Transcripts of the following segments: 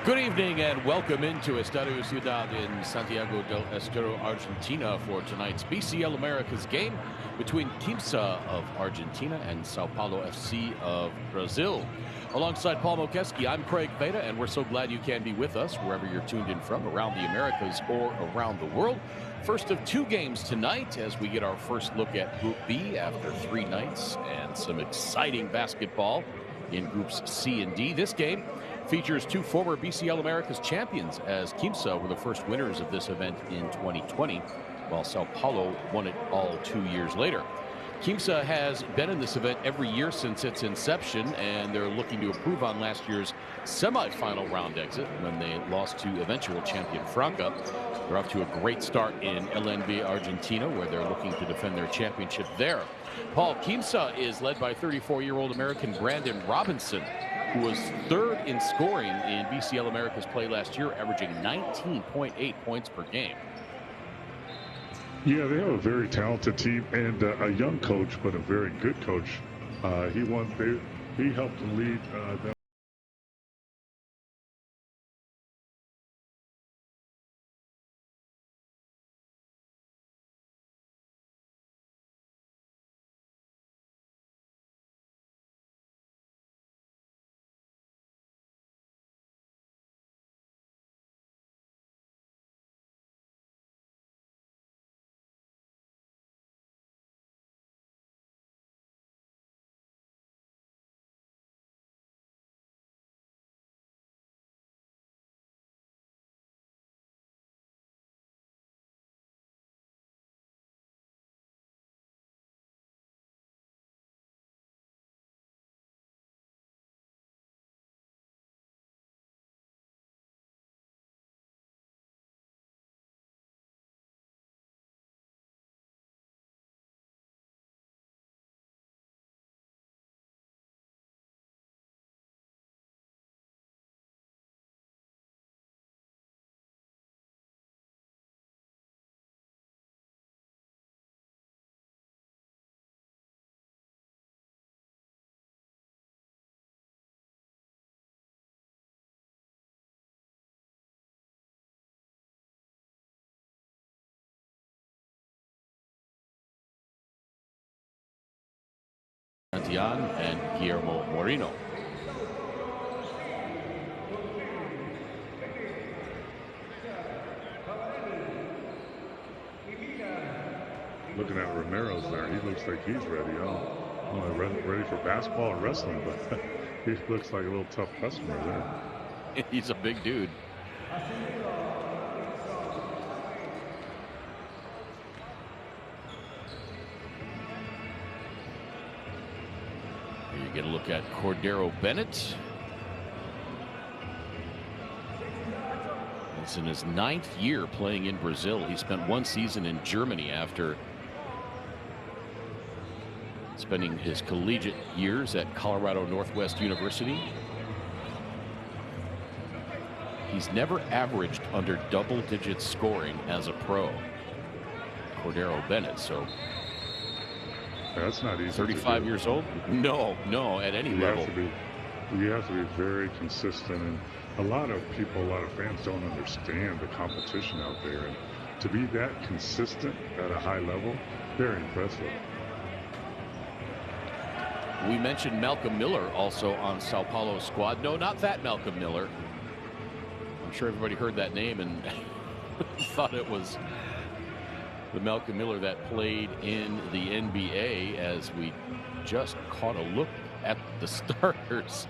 Good evening and welcome into Estadio Ciudad in Santiago del Estero, Argentina for tonight's BCL Americas game between Quimsa of Argentina and São Paulo FC of Brazil. Alongside Paul Mokeski, I'm Craig Veda, and we're so glad you can be with us wherever you're tuned in from, around the Americas or around the world. First of two games tonight as we get our first look at Group B after 3 nights and some exciting basketball in Groups C and D. This game features two former BCL Americas champions, as Quimsa were the first winners of this event in 2020, while Sao Paulo won it all 2 years later. Quimsa has been in this event every year since its inception, and they're looking to improve on last year's semifinal round exit when they lost to eventual champion Franca. They're off to a great start in LNB Argentina, where they're looking to defend their championship there. Paul, Quimsa is led by 34-year-old American Brandon Robinson, who was third in scoring in BCL Americas play last year, averaging 19.8 points per game. Yeah, they have a very talented team and a young coach, but a very good coach. He helped lead them. And Guillermo Moreno. Looking at Romero's there, he looks like he's ready. Ready for basketball and wrestling, but he looks like a little tough customer there. He's a big dude. You get a look at Cordero Bennett. It's in his 9th year playing in Brazil. He spent 1 season in Germany after spending his collegiate years at Colorado Northwest University. He's never averaged under double-digit scoring as a pro, Cordero Bennett. So that's not easy. 35 years old? No, at any level. You have to be very consistent, and a lot of fans don't understand the competition out there. And to be that consistent at a high level, very impressive. We mentioned Malcolm Miller also on Sao Paulo's squad. No, not that Malcolm Miller. I'm sure everybody heard that name and thought it was the Malcolm Miller that played in the NBA, as we just caught a look at the starters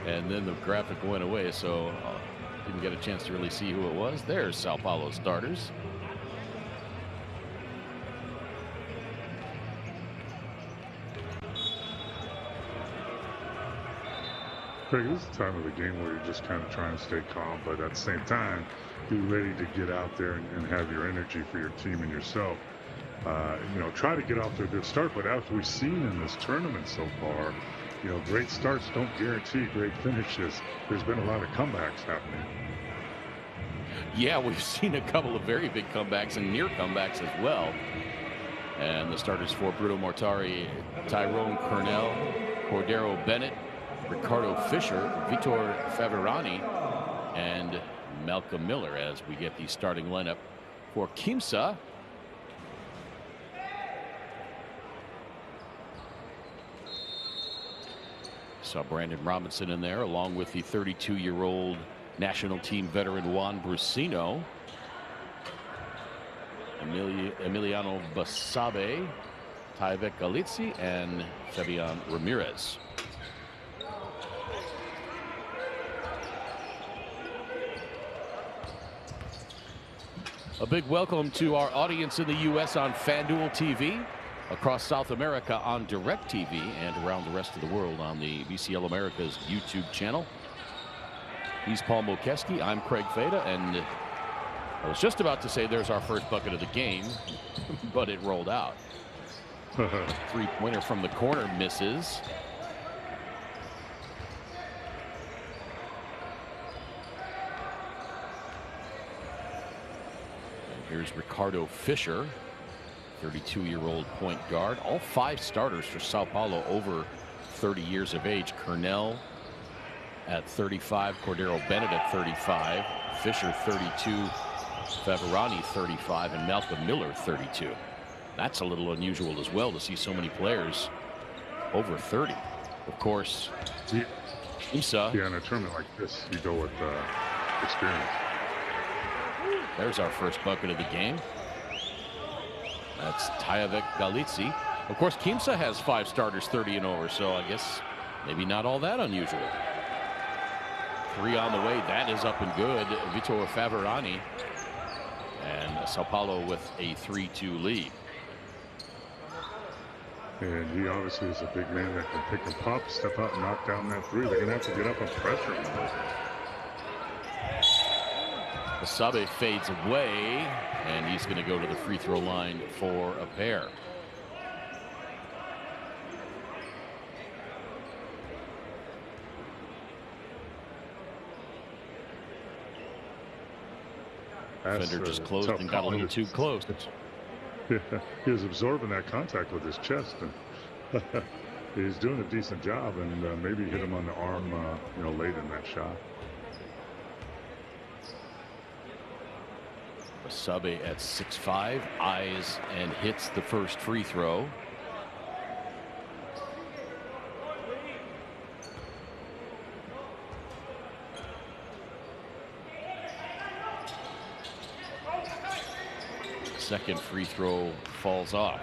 and then the graphic went away, so didn't get a chance to really see who it was. There's Sao Paulo's starters. Craig, this is the time of the game where you're just kind of trying to stay calm, but at the same time, be ready to get out there and have your energy for your team and yourself. Try to get off to a good start, but as we've seen in this tournament so far, great starts don't guarantee great finishes. There's been a lot of comebacks happening. Yeah, we've seen a couple of very big comebacks and near comebacks as well. And the starters for Bruno Mortari, Tyrone Cornell, Cordero Bennett, Ricardo Fisher, Vitor Faverani, and Malcolm Miller as we get the starting lineup for Quimsa. Saw Brandon Robinson in there along with the 32-year-old national team veteran Juan Brusino, Emiliano Basabe, Tyvek Galizzi, and Fabian Ramirez. A big welcome to our audience in the U.S. on FanDuel TV, across South America on DirecTV, and around the rest of the world on the BCL Americas YouTube channel. He's Paul Mokeski. I'm Craig Feda, and I was just about to say there's our first bucket of the game, but it rolled out. Three-pointer from the corner misses. And here's Ricardo Fischer, 32-year-old point guard. All 5 starters for Sao Paulo over 30 years of age. Cornell at 35, Cordero Bennett at 35, Fischer 32, Favarani 35, and Malcolm Miller 32. That's a little unusual as well to see so many players over 30. Of course, Quimsa. Yeah, in a tournament like this, you go with experience. There's our first bucket of the game. That's Tyvek Galizzi. Of course, Quimsa has 5 starters 30 and over, so I guess maybe not all that unusual. 3 on the way. That is up and good. Vitor Favarani, and Sao Paulo with a 3-2 lead. And he obviously is a big man that can pick a pop, step out, and knock down that 3. They're going to have to get up and pressure him. Basabe fades away, and he's going to go to the free throw line for a pair. Defender just closed and got a little too close. Yeah, he was absorbing that contact with his chest, and he's doing a decent job, and maybe hit him on the arm, late in that shot. Basabe at 6'5", eyes and hits the first free throw. Second free throw falls off.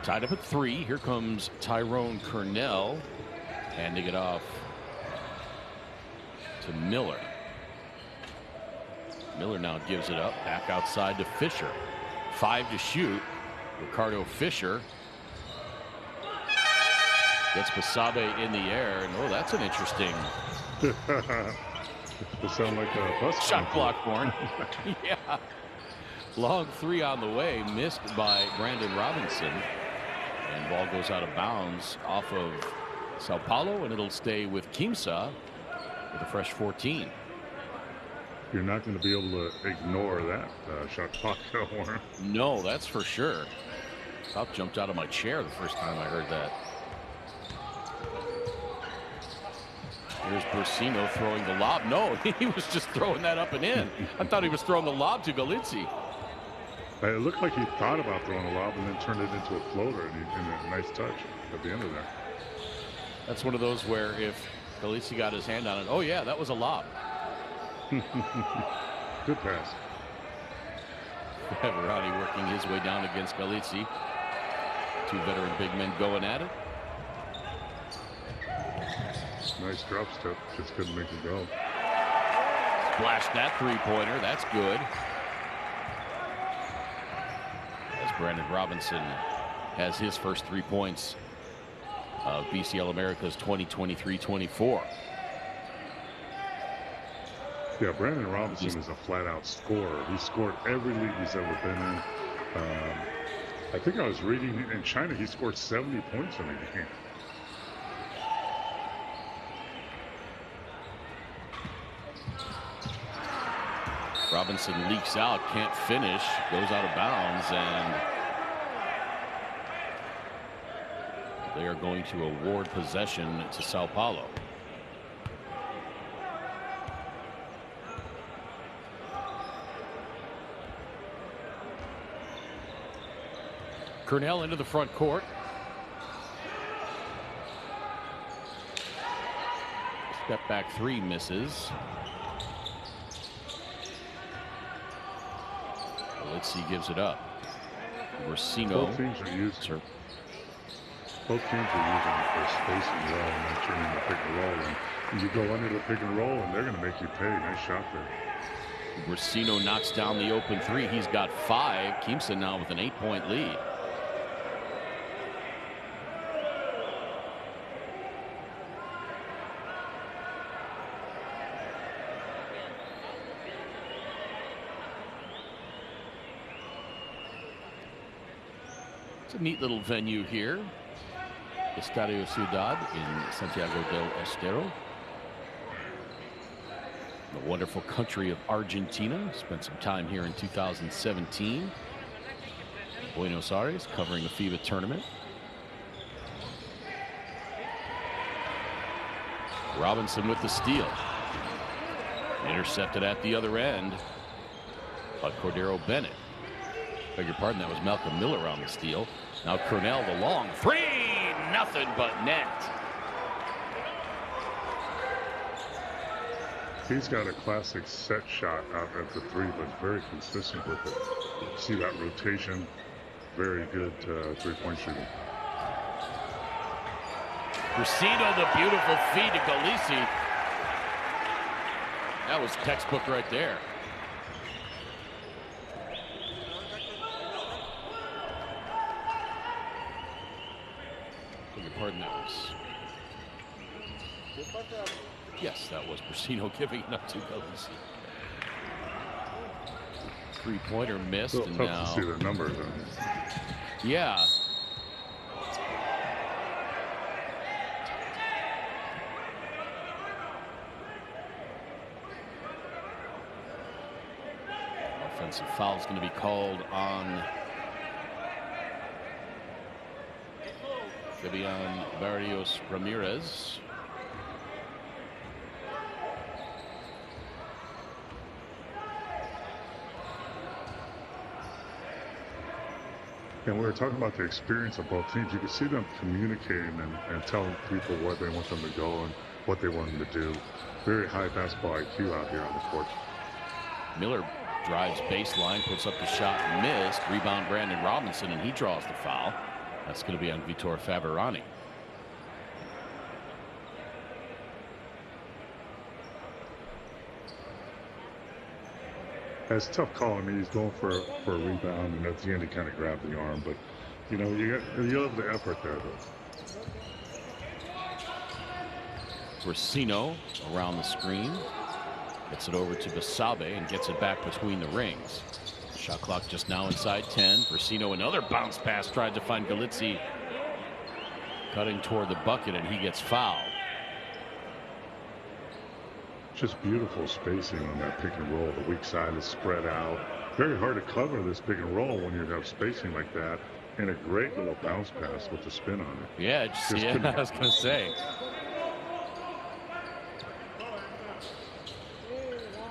Tied up at 3. Here comes Tyrone Cornell, handing it off to Miller. Miller now gives it up, back outside to Fischer. 5 to shoot. Ricardo Fischer gets Basabe in the air, and oh, that's an interesting. It sounds like a bus shot clock horn. Yeah. Long 3 on the way, missed by Brandon Robinson, and ball goes out of bounds off of Sao Paulo, and it'll stay with Quimsa with a fresh 14. You're not going to be able to ignore that shot clock horn. No, that's for sure. About jumped out of my chair the first time I heard that. Here's Brusino throwing the lob. No, he was just throwing that up and in. I thought he was throwing the lob to Galizzi. It looked like he thought about throwing a lob and then turned it into a floater, and a nice touch at the end of that. That's one of those where if Galizzi got his hand on it, oh yeah, that was a lob. Good pass. Favarani working his way down against Galizzi. 2 veteran big men going at it. Nice drop step, just couldn't make it go. Splashed that 3-pointer. That's good. As Brandon Robinson has his first 3 points of BCL Americas 2023-24. Yeah, Brandon Robinson is a flat-out scorer. He scored every league he's ever been in. I think I was reading in China he scored 70 points in a game. Robinson leaks out, can't finish, goes out of bounds, and They are going to award possession to São Paulo. Cornell into the front court. Step back three misses. Let's see, gives it up. Racino. Both teams are using their spacing well and then turning the pick and roll. And you go under the pick and roll, and they're going to make you pay. Nice shot there. Racino knocks down the open three. He's got 5. Quimsa now with an 8-point lead. It's a neat little venue here. Estadio Ciudad in Santiago del Estero. The wonderful country of Argentina. Spent some time here in 2017. In Buenos Aires covering the FIBA tournament. Robinson with the steal. Intercepted at the other end by Cordero Bennett. Beg your pardon, that was Malcolm Miller on the steal. Now Cornell the long three, nothing but net. He's got a classic set shot out at the three, but very consistent with it. See that rotation, very good three-point shooting. Racino, the beautiful feed to Galisi. That was textbook right there. Pardon, that was. Yes, that was Racino giving it up to Galisi. Three-pointer missed, and tough now. To see the numbers. Yeah. Offensive foul is going to be called on Fabian Barrios Ramirez. And we were talking about the experience of both teams. You can see them communicating and telling people where they want them to go and what they want them to do. Very high basketball IQ out here on the court. Miller drives baseline, puts up the shot, missed. Rebound Brandon Robinson, and he draws the foul. That's going to be on Vitor Faverani. That's a tough call. I mean, he's going for a rebound, and at the end he kind of grabbed the arm. But you know, you have the effort there, though. Racino around the screen, gets it over to Basabe and gets it back between the rings. Shot clock just now inside 10. Racino, another bounce pass, tried to find Galisi cutting toward the bucket, and he gets fouled. Just beautiful spacing on that pick and roll. The weak side is spread out. Very hard to cover this pick and roll when you have spacing like that. And a great little bounce pass with the spin on it. Yeah, I was going to say.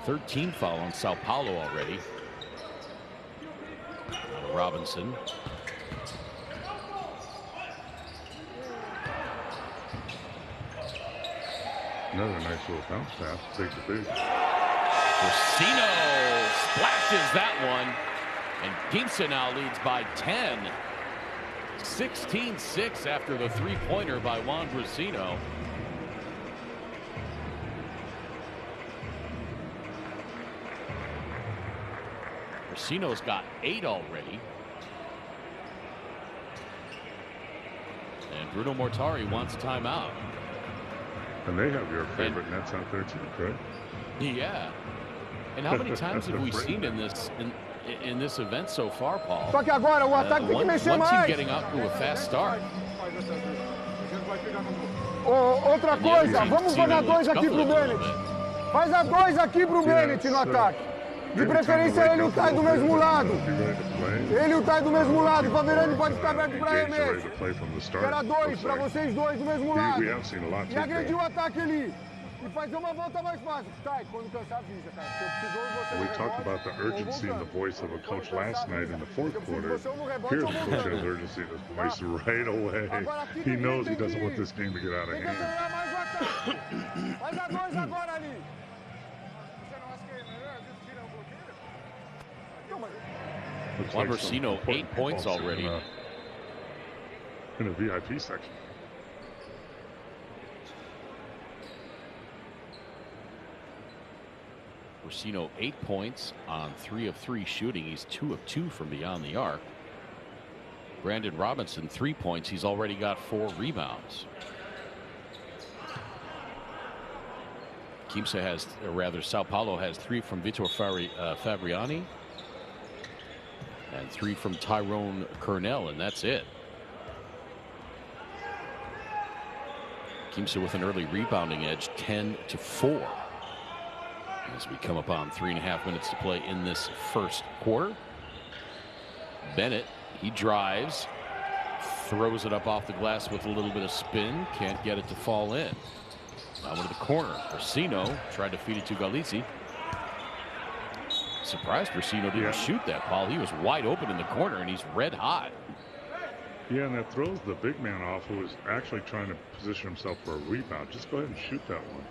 13 foul on São Paulo already. Robinson. Another nice little bounce pass. Takes the big. Racino splashes that one. And Quimsa now leads by 10. 16-6 after the three-pointer by Juan Racino. Racino's got 8 already. And Bruno Mortari wants a timeout. And they have your favorite nets out there too, correct? Yeah. And how many times have we seen in this event so far, Paul? Só que agora o ataque tem que mexer mais. One team getting out to a fast start. Outra coisa, vamos fazer 2 aqui pro Bennett. Faz a 2 aqui pro Bennett no ataque. De preferência ele e o Tai do mesmo lado. Ele e o Tai do mesmo lado. O Faverani pode ficar aberto para arremesso. Era 2 para vocês dois do mesmo lado. E agredir o ataque ali. E fazer uma volta mais fácil. Tai, quando cansar, avisa, cara. Se eu precisou, você We talked about the urgency in the voice of a coach last night in the fourth quarter. Here the coach has urgency in his voice right away. He knows he doesn't want this game to get out of hand. Faz a 2 agora ali. Juan Brasino, 8 points already. In the VIP section. Brasino 8 points on 3 of 3 shooting. He's 2 of 2 from beyond the arc. Brandon Robinson 3 points. He's already got 4 rebounds. Quimsa has, or rather Sao Paulo has 3 from Vitor Fabriani and 3 from Tyrone Cornell, and that's it. Quimsa with an early rebounding edge, 10-4. As we come upon 3.5 minutes to play in this first quarter. Bennett, he drives, throws it up off the glass with a little bit of spin, can't get it to fall in. Now into the corner. Brasino tried to feed it to Galizzi. Surprised Brasino didn't shoot that, Paul. He was wide open in the corner, and he's red hot. Yeah, and that throws the big man off, who was actually trying to position himself for a rebound. Just go ahead and shoot that one.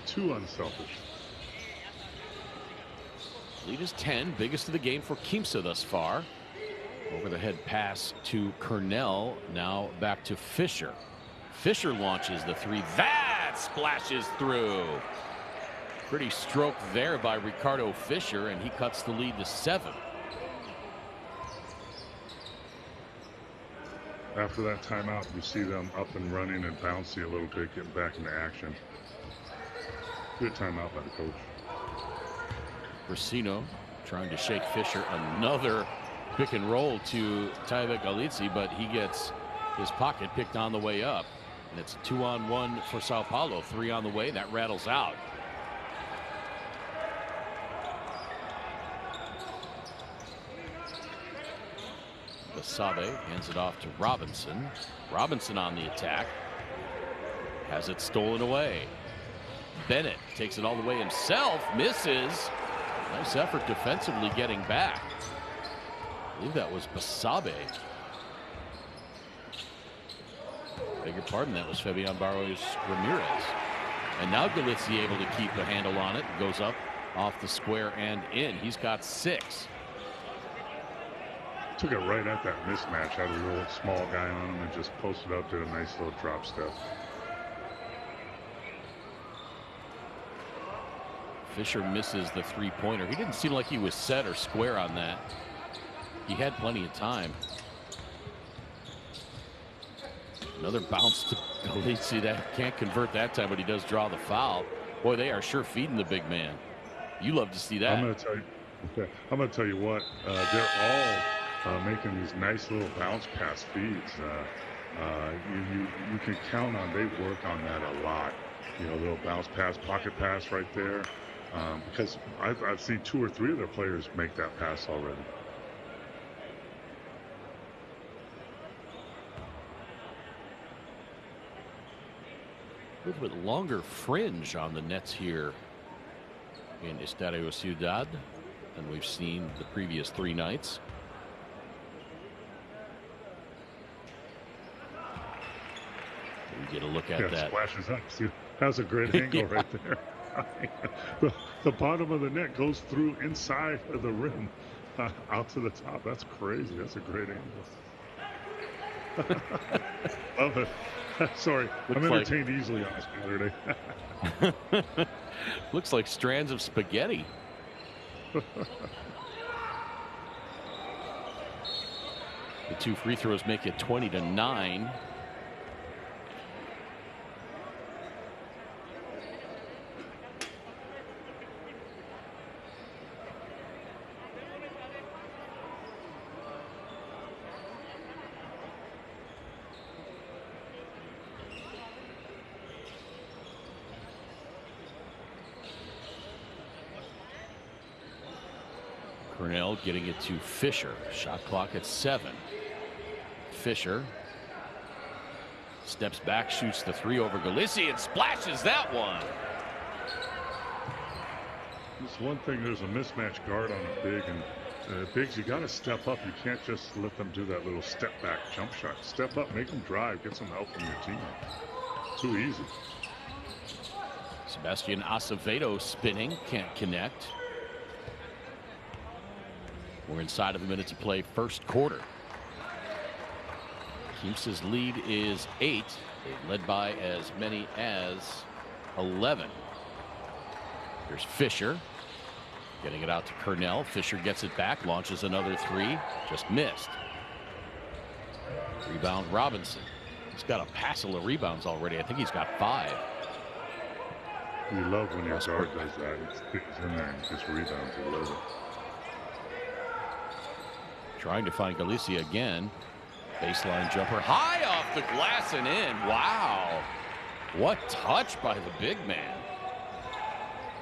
Too unselfish. Lead is 10, biggest of the game for Quimsa thus far. Over the head pass to Cornell. Now back to Fisher. Fisher launches the 3. That splashes through. Pretty stroke there by Ricardo Fisher, and he cuts the lead to 7. After that timeout, you see them up and running and bouncy a little bit, getting back into action. Good timeout by the coach. Brasino trying to shake Fisher. Another pick and roll to Taiva Galizzi, but he gets his pocket picked on the way up. And it's a 2-on-1 for Sao Paulo. 3 on the way. That rattles out. Basabe hands it off to Robinson. Robinson on the attack. Has it stolen away. Bennett takes it all the way himself. Misses. Nice effort defensively getting back. I believe that was Basabe. Beg your pardon, that was Fabian Barros Ramirez. And now Galizzi able to keep a handle on it. Goes up off the square and in. He's got 6. Took it right at that mismatch. Had a little small guy on him and just posted up, did a nice little drop step. Fisher misses the 3-pointer. He didn't seem like he was set or square on that. He had plenty of time. Another bounce to Galizzi. That can't convert that time, but he does draw the foul. Boy, they are sure feeding the big man. You love to see that. I'm going to tell you what. They're all making these nice little bounce pass feeds. You can count on they work on that a lot. You know, little bounce pass, pocket pass right there. Because I've seen 2 or 3 of their players make that pass already. A little bit longer fringe on the nets here in Estadio Ciudad than we've seen the previous 3 nights. We get a look at that. Splashes up. See, that's a great angle right there. The bottom of the net goes through inside of the rim out to the top. That's crazy. That's a great angle. Love it. Sorry, I'm entertained easily on this Saturday. Looks like strands of spaghetti. The 2 free throws make it 20-9. Cornell getting it to Fisher. Shot clock at 7. Fisher steps back, shoots the 3 over Galissi, and splashes that one. Just one thing, there's a mismatch guard on a big, and bigs, you got to step up. You can't just let them do that little step back jump shot. Step up, make them drive, get some help from your team. Too easy. Sebastian Acevedo spinning, can't connect. We're inside of a minute to play, first quarter. Quimsa's lead is 8. They've led by as many as 11. Here's Fisher getting it out to Cornell. Fisher gets it back, launches another 3, just missed. Rebound Robinson. He's got a passel of rebounds already. I think he's got 5. You love when your guard does that. He sticks in there and just rebounds. You love it. Trying to find Galissi again. Baseline jumper high off the glass and in. Wow. What touch by the big man.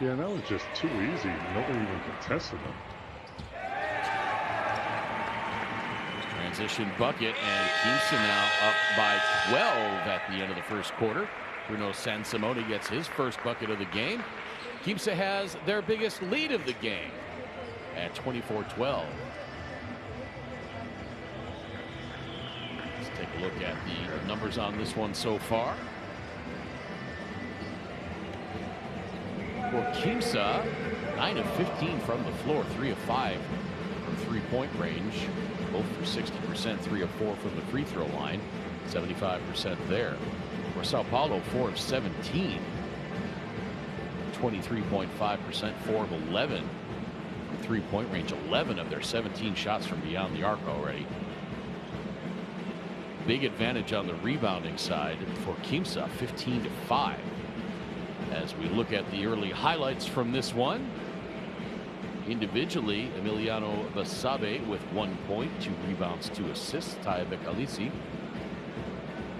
Yeah, that was just too easy. Nobody even contested him. Transition bucket, and Quimsa now up by 12 at the end of the first quarter. Bruno Sansimone gets his first bucket of the game. Quimsa has their biggest lead of the game at 24-12. Let's take a look at the numbers on this one so far. For Quimsa, 9 of 15 from the floor, 3 of 5 from three-point range, both for 60%, 3 of 4 from the free throw line, 75% there. For Sao Paulo, 4 of 17, 23.5%, 4 of 11 from three-point range, 11 of their 17 shots from beyond the arc already. Big advantage on the rebounding side for Quimsa, 15-5. As we look at the early highlights from this one, individually, Emiliano Basabe with 1 point, 2 rebounds, 2 assists. Taibe Galissi,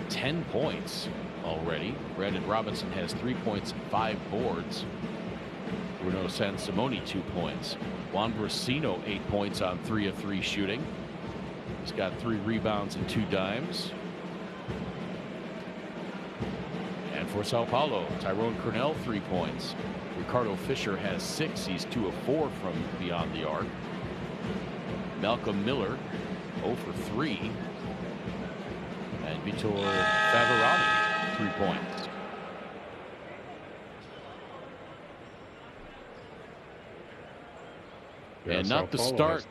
10 points already. Brandon Robinson has 3 points, 5 boards. Bruno Sansimone, 2 points. Juan Brasino, 8 points on 3 of 3 shooting. He's got 3 rebounds and 2 dimes. And for Sao Paulo, Tyrone Cornell, 3 points. Ricardo Fisher has 6. He's 2 of 4 from beyond the arc. Malcolm Miller, 0 for 3. And Vitor Favorani, 3 points. Yeah, and not the start,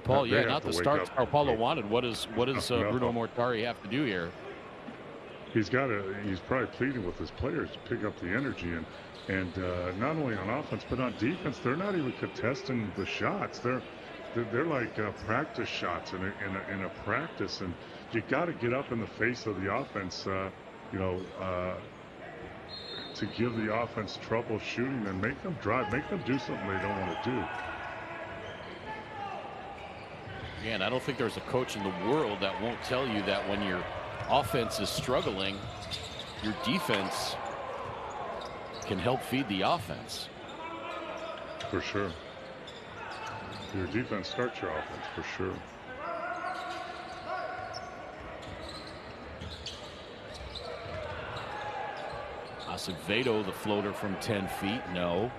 Paul. Yeah, not the start Sao Paulo wanted. What does Bruno Mortari have to do here? He's probably pleading with his players to pick up the energy, and not only on offense but on defense. They're not even contesting the shots. They're like practice shots in a practice, and you got to get up in the face of the offense, to give the offense trouble shooting and make them drive, make them do something they don't want to do. Yeah, and I don't think there's a coach in the world that won't tell you that when your offense is struggling, your defense can help feed the offense. For sure. Your defense starts your offense, for sure. Acevedo, the floater from 10 feet, no.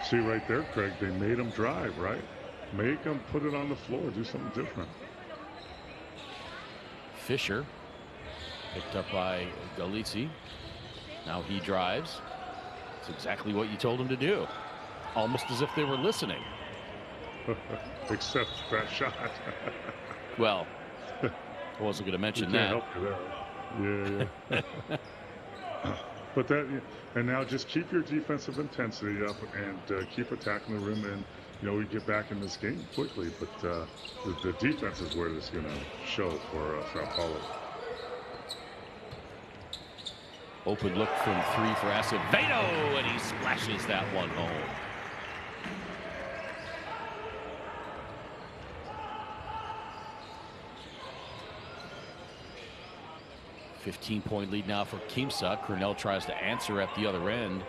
See right there, Craig, they made him drive, right? Make him put it on the floor, do something different. Fisher picked up by Galissi. Now he drives. It's exactly what you told him to do. Almost as if they were listening. Except that shot. Well, I wasn't going to mention that. Help you there. Yeah. But and now just keep your defensive intensity up and keep attacking the rim, and we get back in this game quickly. But the defense is where it's going to show for Sao Paulo. Open look from 3 for Acevedo, and he splashes that one home. $15-point lead now for Quimsa. Cornell tries to answer at the other end.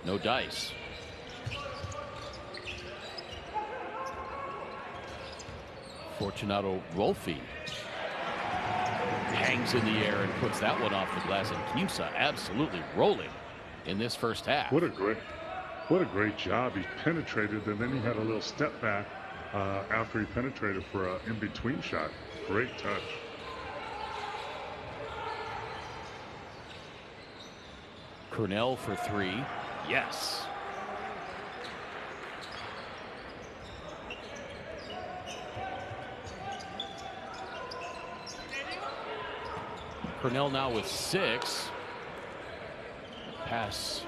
No dice. Fortunato Rolfi hangs in the air and puts that one off the glass, and Quimsa absolutely rolling in this first half. What a great job. He penetrated, and then he had a little step back after he penetrated for an in-between shot. Great touch. Cornell for three. Yes. Cornell now with 6. Pass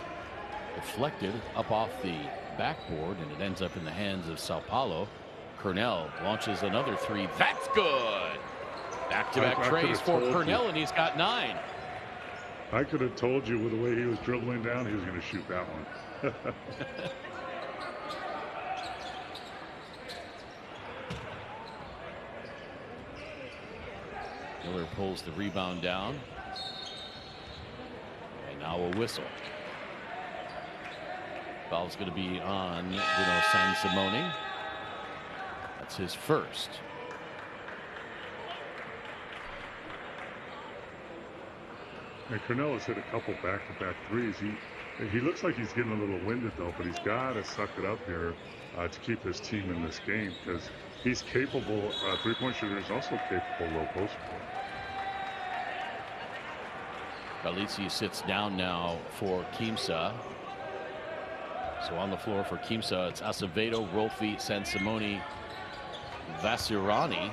deflected up off the backboard, and it ends up in the hands of Sao Paulo. Cornell launches another 3. That's good. Back-to-back trays for Cornell, and he's got 9. I could have told you with the way he was dribbling down, he was going to shoot that one. Miller pulls the rebound down. And now a whistle. Foul's going to be on Bruno Sansimone. That's his first. And Cornell has hit a couple back-to-back threes. He looks like he's getting a little winded, though, but he's got to suck it up here to keep his team in this game, because he's capable. Three-point shooter is also capable low post. Galizzi sits down now for Quimsa. So on the floor for Quimsa, it's Acevedo, Rolfi, Sansimone, Vasirani,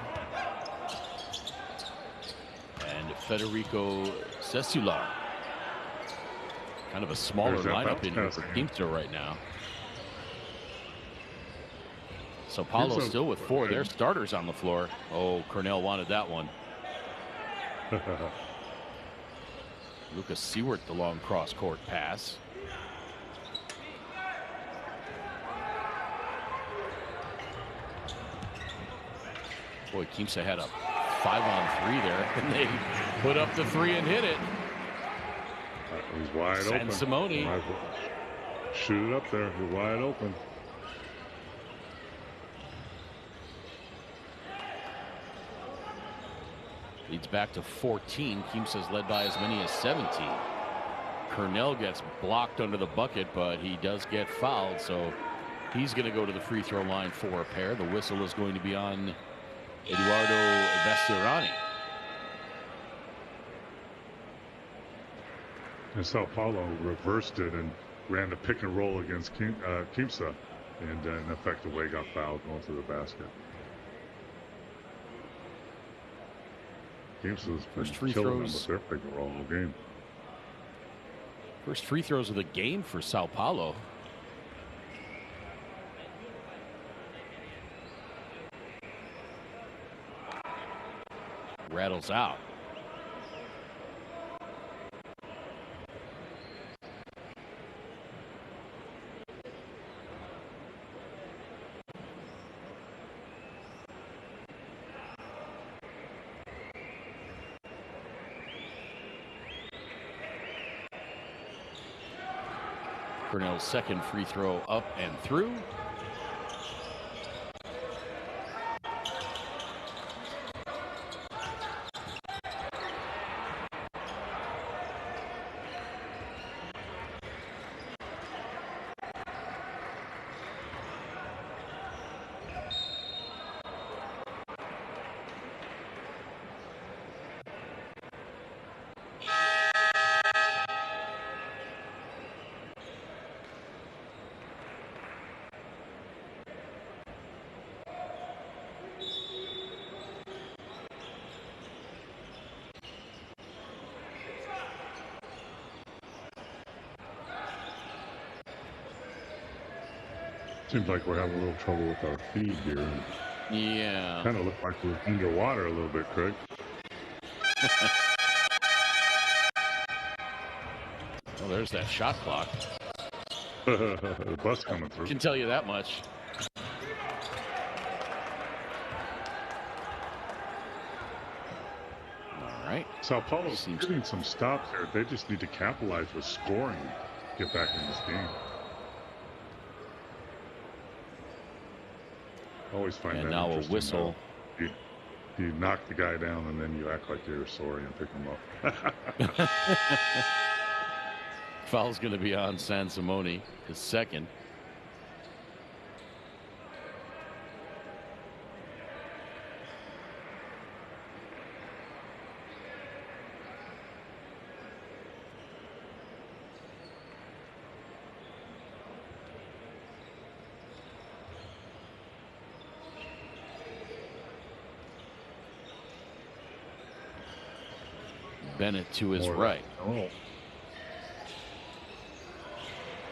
and Federico Cesula. Kind of a smaller lineup in here for Quimsa right now. So Paulo still with 4 of their starters on the floor. Oh, Cornell wanted that one. Lucas Seward, the long cross-court pass. Boy, Quimsa had a 5-on-3 there, and they put up the 3 and hit it. He's wide open. Sansimone. Shoot it up there. He's wide open. Leads back to 14. Quimsa's led by as many as 17. Cornell gets blocked under the bucket, but he does get fouled, so he's going to go to the free throw line for a pair. The whistle is going to be on Eduardo Vasirani. And Sao Paulo reversed it and ran the pick and roll against Quimsa, and in effect, the way got fouled going to the basket. Quimsa's been killing them with their pick and roll all game. First free throws of the game for Sao Paulo. Rattles out. Cornell's second free throw up and through. Seems like we're having a little trouble with our feed here. Yeah. Kind of look like we're underwater a little bit, Craig. Well, there's that shot clock. The bus coming through. Can tell you that much. All right. Sao Paulo's getting some stops there. They just need to capitalize with scoring, get back in this game. Always find and that now a interesting whistle You knock the guy down and then you act like you're sorry and pick him up. Foul's going to be on Sansimone, his second. Bennett to his right. Oh.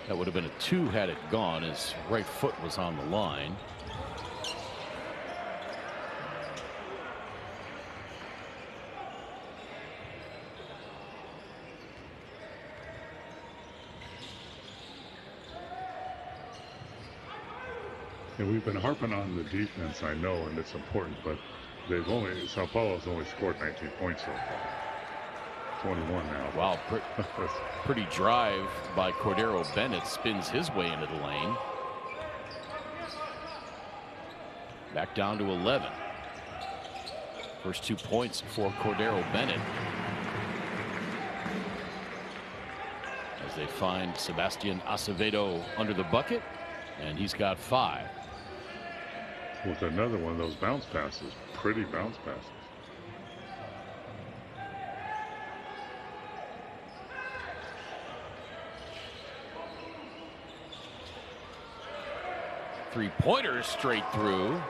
That would have been a 2 had it gone. His right foot was on the line. And we've been harping on the defense, I know, and it's important, but São Paulo's only scored 19 points so far. 21 now. Wow, pretty drive by Cordero Bennett, spins his way into the lane. Back down to 11. First 2 points for Cordero Bennett. As they find Sebastian Acevedo under the bucket, and he's got 5. With another one of those bounce passes, pretty bounce passes. Three-pointers straight through.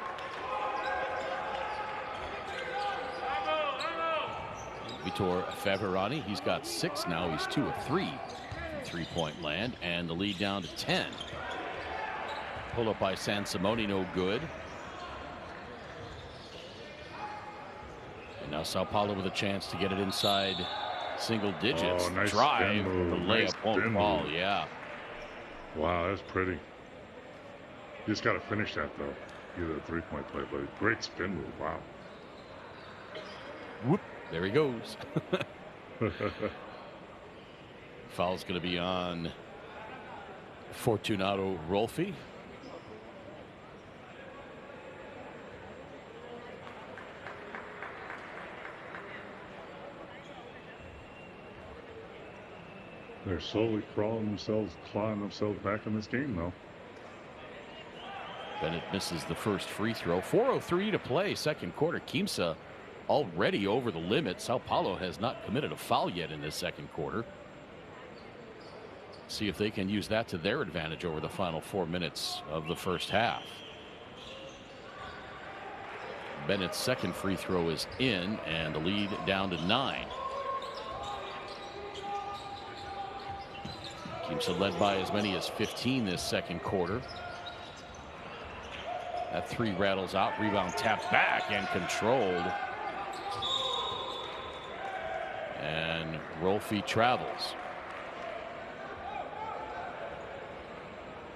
Vitor Faverani, he's got 6 now. He's 2 of 3 from three-point land, and the lead down to 10. Pull up by Sansimone, no good. And now São Paulo with a chance to get it inside single digits. Oh, nice drive. The layup won't fall. Yeah. Wow, that's pretty. You just got to finish that, though. Either a three-point play, but a great spin move. Wow. Whoop. There he goes. Foul's going to be on Fortunato Rolfi. They're slowly clawing themselves back in this game, though. Bennett misses the first free throw. 4:03 to play, second quarter. Quimsa already over the limit. São Paulo has not committed a foul yet in this second quarter. See if they can use that to their advantage over the final 4 minutes of the first half. Bennett's second free throw is in, and the lead down to 9. Quimsa led by as many as 15 this second quarter. That 3 rattles out. Rebound tapped back and controlled. And Rolfi travels.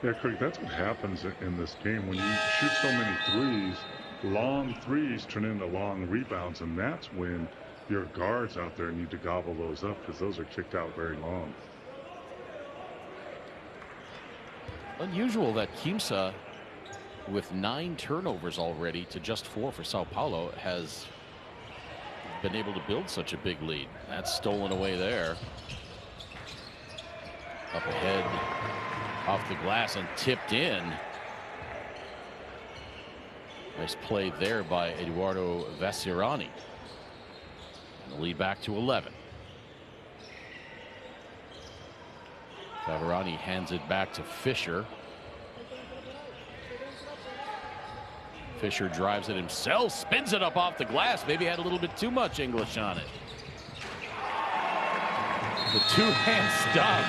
Yeah, Craig, that's what happens in this game. When you shoot so many threes, long threes turn into long rebounds, and that's when your guards out there need to gobble those up because those are kicked out very long. Unusual that Quimsa, with 9 turnovers already to just 4 for São Paulo, has been able to build such a big lead. That's stolen away there. Up ahead, off the glass and tipped in. Nice play there by Eduardo Vassirani. And the lead back to 11. Faverani hands it back to Fisher. Fisher drives it himself, spins it up off the glass. Maybe had a little bit too much English on it. The two-hand stop.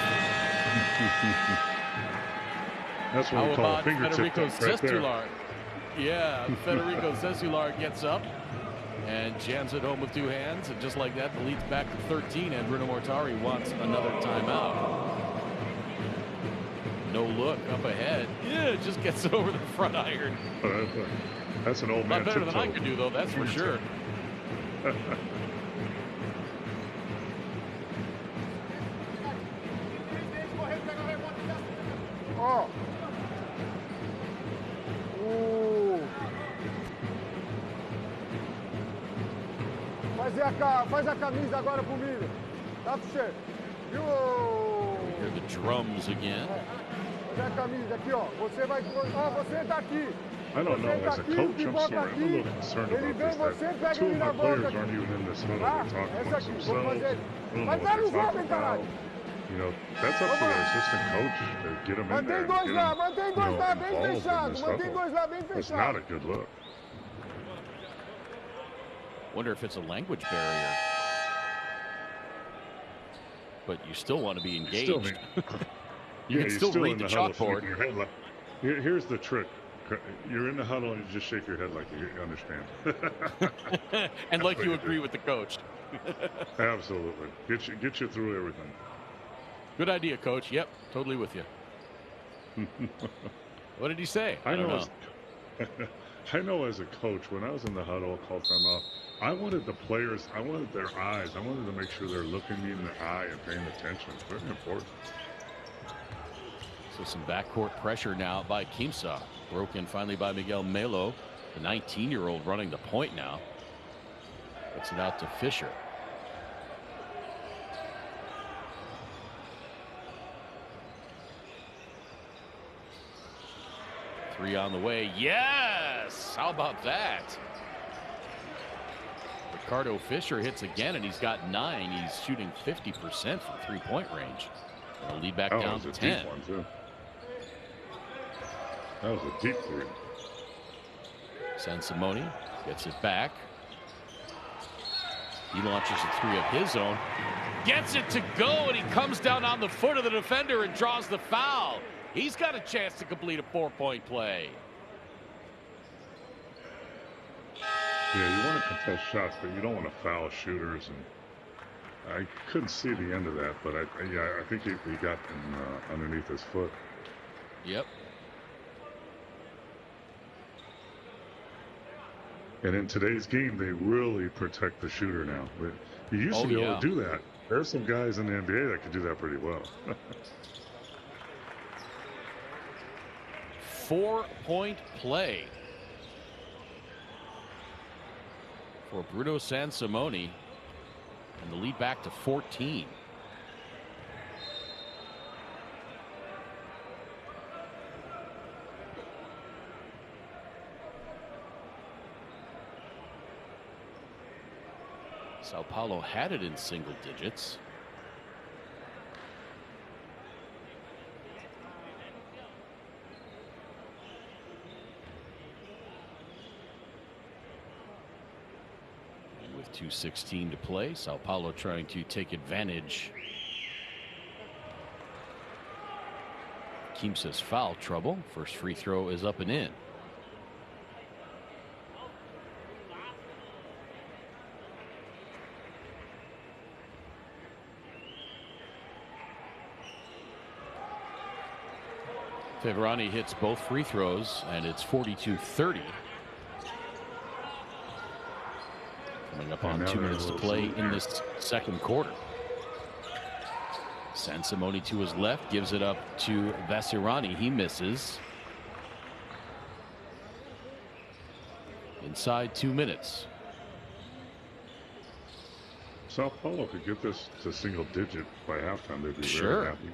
That's what we call a fingertip Federico right Cestular? Yeah, Federico Cestular gets up and jams it home with 2 hands, and just like that, the lead's back to 13, and Bruno Mortari wants another timeout. No look up ahead. Yeah, it just gets it over the front iron. That's an old man. Not better than I could do, though, that's for sure. Oh. Ooh. Faz a camisa agora pro Miller. Tá pro chefe. Viu? Hear the drums again. Faz a camisa aqui, ó. Você vai... você tá aqui. I don't know. As a coach, I'm sorry. I'm a little concerned about this. That two of my players aren't even in this huddle. They're talking amongst themselves. I don't know if they're talking foul. You know, that's up to the assistant coach to get them in there. Mantém dois lá bem fechado. Mantém dois lá bem fechado. It's not a good look. Wonder if it's a language barrier. But you still want to be engaged. You can still read the chalkboard. Here's the trick. You're in the huddle and you just shake your head like you understand. And like you agree with the coach. Absolutely. Get you through everything. Good idea, Coach. Yep, totally with you. What did he say? I know. I know as a coach, when I was in the huddle, call timeout, I wanted the players, I wanted their eyes. I wanted to make sure they're looking me in the eye and paying attention. It's very important. So some backcourt pressure now by Quimsa. Broken finally by Miguel Melo, the 19-year-old running the point now. Gets it out to Fisher. Three on the way. Yes! How about that? Ricardo Fisher hits again, and he's got 9. He's shooting 50% from three-point range. They'll lead back down to 10. Deep one too. That was a deep three. Sansimoni gets it back. He launches a three of his own. Gets it to go, and he comes down on the foot of the defender and draws the foul. He's got a chance to complete a 4-point play. Yeah, you want to contest shots, but you don't want to foul shooters. And I couldn't see the end of that, but I think he got him underneath his foot. Yep. And in today's game, they really protect the shooter now. You used to be able to do that. There's some guys in the NBA that could do that pretty well. 4-point play for Bruno Sansimoni, and the lead back to 14. Sao Paulo had it in single digits. With 2:16 to play, Sao Paulo trying to take advantage. Quimsa's foul trouble. First free throw is up and in. Feverani hits both free throws, and it's 42-30. Coming up on 2 minutes to play in this second quarter. Sansimoni to his left, gives it up to Vasirani. He misses. Inside 2 minutes. Sao Paulo could get this to single digit by halftime. They'd be very happy.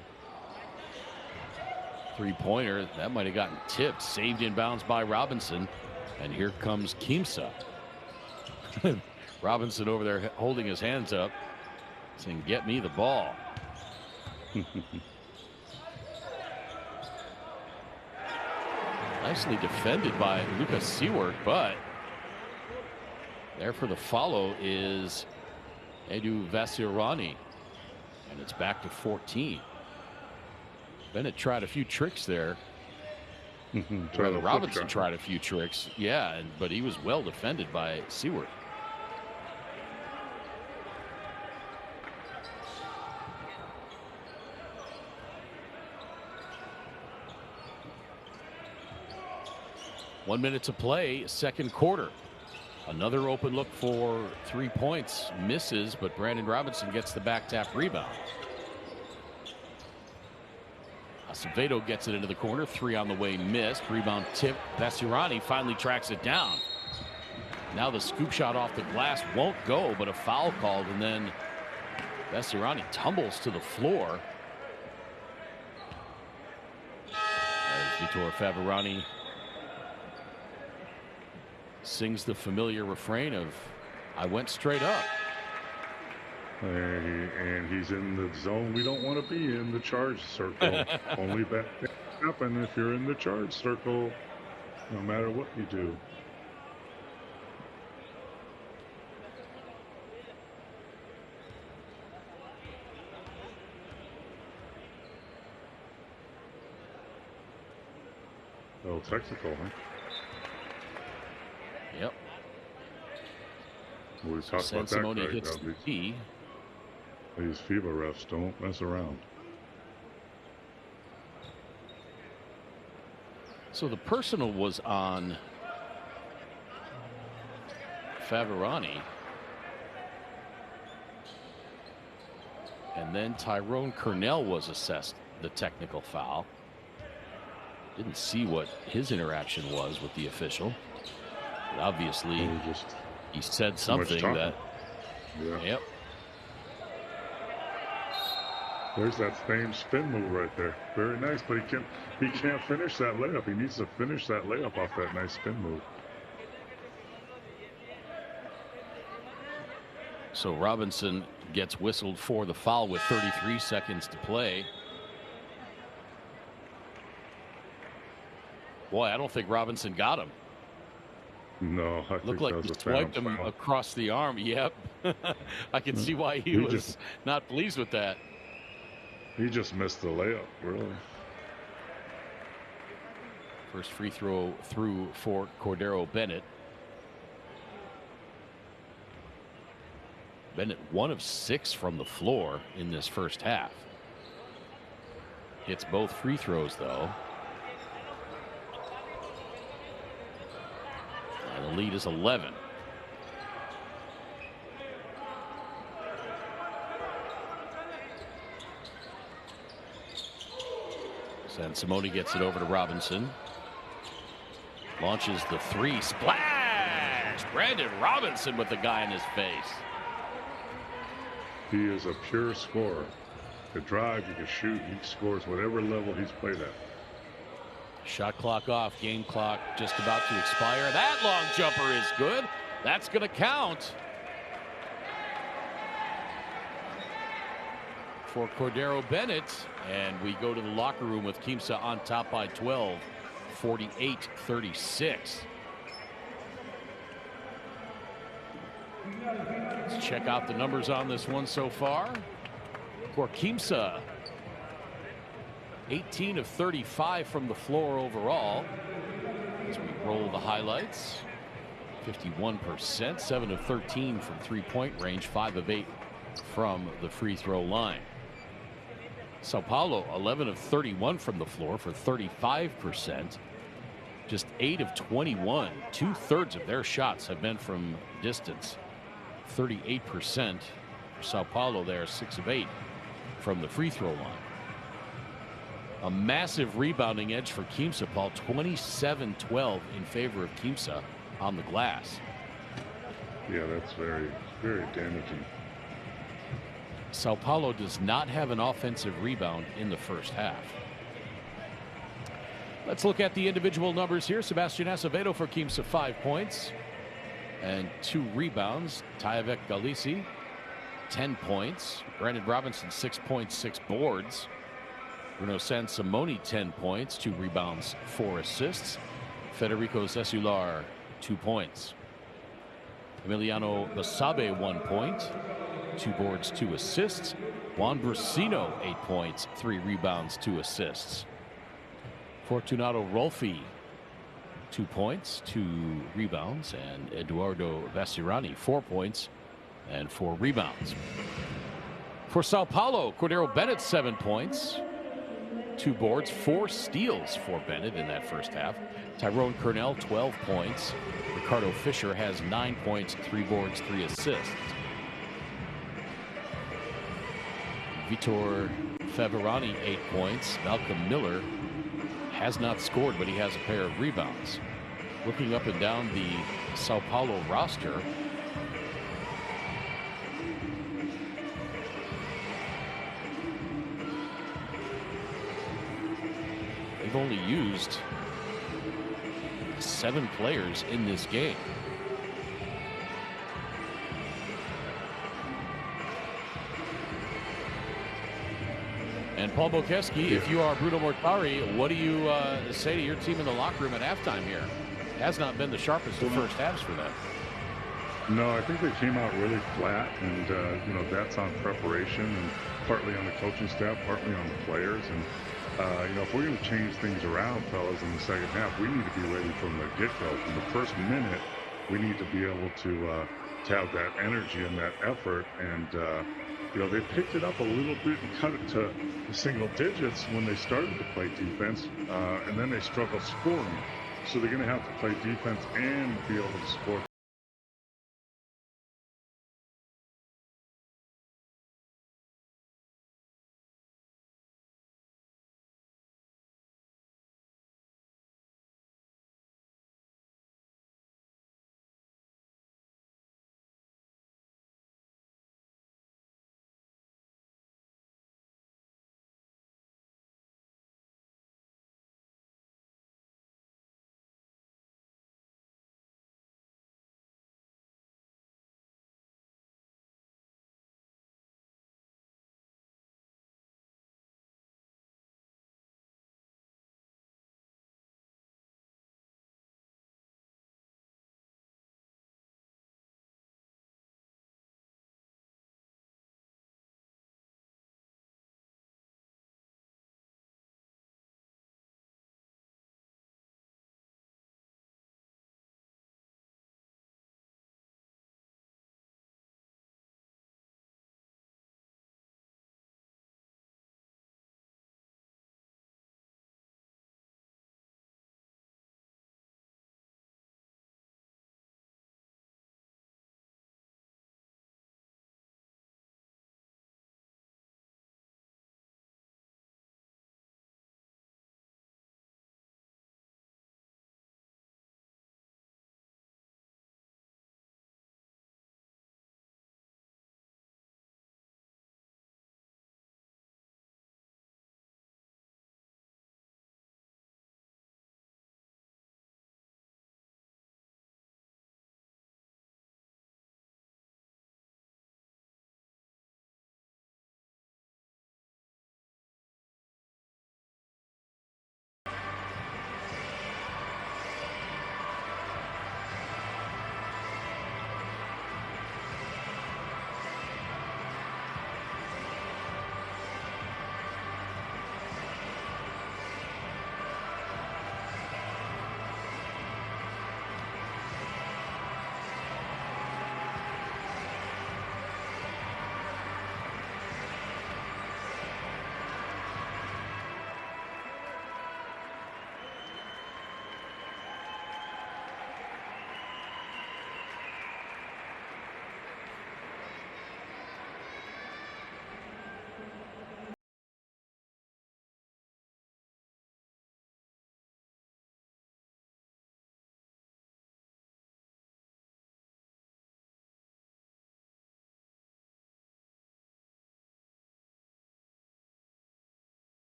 Three-pointer, that might have gotten tipped. Saved in bounds by Robinson. And here comes Quimsa. Robinson over there holding his hands up, saying, "Get me the ball." Nicely defended by Lucas Seward, but there for the follow is Edu Vasirani. And it's back to 14. Bennett tried a few tricks there. Robinson tried a few tricks. Yeah, but he was well defended by Seward. One minute to play, second quarter. Another open look for 3 points. Misses, but Brandon Robinson gets the back tap rebound. Acevedo gets it into the corner. Three on the way, missed. Rebound tip. Vasirani finally tracks it down. Now the scoop shot off the glass won't go, but a foul called, and then Bassirani tumbles to the floor. As Vitor Faverani sings the familiar refrain of "I went straight up." And he's in the zone we don't want to be in, the charge circle. Only that can happen if you're in the charge circle, no matter what you do. Oh, technical, huh? Yep. We talked about that, Simone hits the tee. These FIBA refs don't mess around. So the personal was on Faverani. And then Tyrone Cornell was assessed the technical foul. Didn't see what his interaction was with the official. But obviously, he said something that. Yeah. Yep. There's that same spin move right there. Very nice, but he can't finish that layup. He needs to finish that layup off that nice spin move. So Robinson gets whistled for the foul with 33 seconds to play. Boy, I don't think Robinson got him. No, I think looked like he swiped him across the arm. Yep. I can see why he was not pleased with that. He just missed the layup, really. First free throw through for Cordero Bennett. Bennett 1 of 6 from the floor in this first half. Hits both free throws, though. And the lead is 11. Simone gets it over to Robinson. Launches the three. Splash! Brandon Robinson with the guy in his face. He is a pure scorer. He can drive, he can shoot, he scores whatever level he's played at. Shot clock off, game clock just about to expire. That long jumper is good. That's going to count for Cordero Bennett. And we go to the locker room with Quimsa on top by 12, 48-36. Let's check out the numbers on this one so far. For Quimsa, 18 of 35 from the floor overall. As we roll the highlights, 51%, 7 of 13 from three-point range, 5 of 8 from the free throw line. Sao Paulo, 11 of 31 from the floor for 35%. Just 8 of 21. 2/3 of their shots have been from distance. 38% for Sao Paulo there, 6 of 8 from the free throw line. A massive rebounding edge for Quimsa, Paul. 27-12 in favor of Quimsa on the glass. Yeah, that's very, very damaging. Sao Paulo does not have an offensive rebound in the first half. Let's look at the individual numbers here. Sebastian Acevedo for Quimsa, 5 points and 2 rebounds. Tyvek Galisi, 10 points. Brandon Robinson, 6 points, 6 boards. Bruno Sansimone, 10 points, 2 rebounds, 4 assists. Federico Cesular, 2 points. Emiliano Basabe, 1 point, 2 boards, 2 assists. Juan Brusino, 8 points, 3 rebounds, 2 assists. Fortunato Rolfi, 2 points, 2 rebounds. And Eduardo Bassirani, 4 points and 4 rebounds. For Sao Paulo, Cordero Bennett, 7 points, 2 boards, 4 steals for Bennett in that first half. Tyrone Cornell, 12 points. Ricardo Fisher has 9 points, 3 boards, 3 assists. Vitor Faverani, 8 points. Malcolm Miller has not scored, but he has a pair of rebounds. looking up and down the Sao Paulo roster, they've only used 7 players in this game. And Paul Bokeski, if you are Bruno Mortari, what do you say to your team in the locker room at halftime here? It has not been the sharpest of first halves for them. No, I think they came out really flat, and you know, that's on preparation and partly on the coaching staff, partly on the players. And you know, if we're going to change things around, fellas, in the second half, we need to be ready from the get-go. From the first minute, we need to be able to have that energy and that effort. And you know, they picked it up a little bit and cut it to the single digits when they started to play defense, and then they struggled scoring. So they're going to have to play defense and be able to score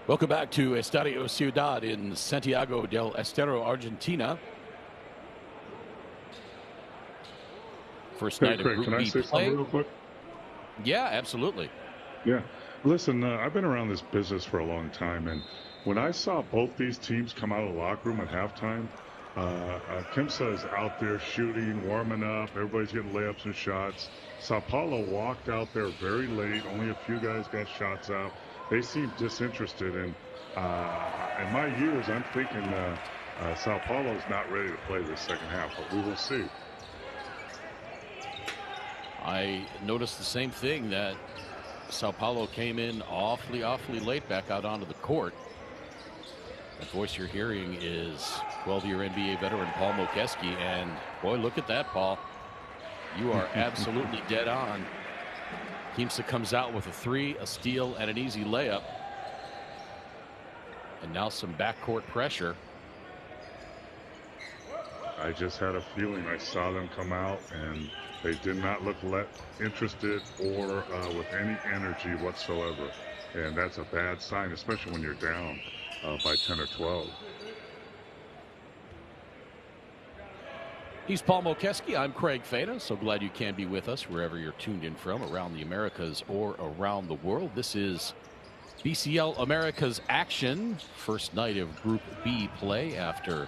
Welcome back to Estadio Ciudad in Santiago del Estero, Argentina. First night of Group B play. Real quick? Yeah, absolutely. Yeah. Listen, I've been around this business for a long time, and when I saw both these teams come out of the locker room at halftime, Quimsa is out there shooting, warming up. Everybody's getting layups and shots. Sao Paulo walked out there very late. Only a few guys got shots out. They seem disinterested, and in my years, I'm thinking Sao Paulo's not ready to play this second half, but we will see. I noticed the same thing, that Sao Paulo came in awfully late back out onto the court. The voice you're hearing is 12-year NBA veteran Paul Mokeski, and boy, look at that, Paul. You are absolutely dead on. Quimsa comes out with a three, a steal, and an easy layup. And now some backcourt pressure. I just had a feeling. I saw them come out, and they did not look interested or with any energy whatsoever. And that's a bad sign, especially when you're down by 10 or 12. He's Paul Mokeski. I'm Craig Fada. So glad you can be with us wherever you're tuned in from, around the Americas or around the world. This is BCL Americas action. First night of Group B play after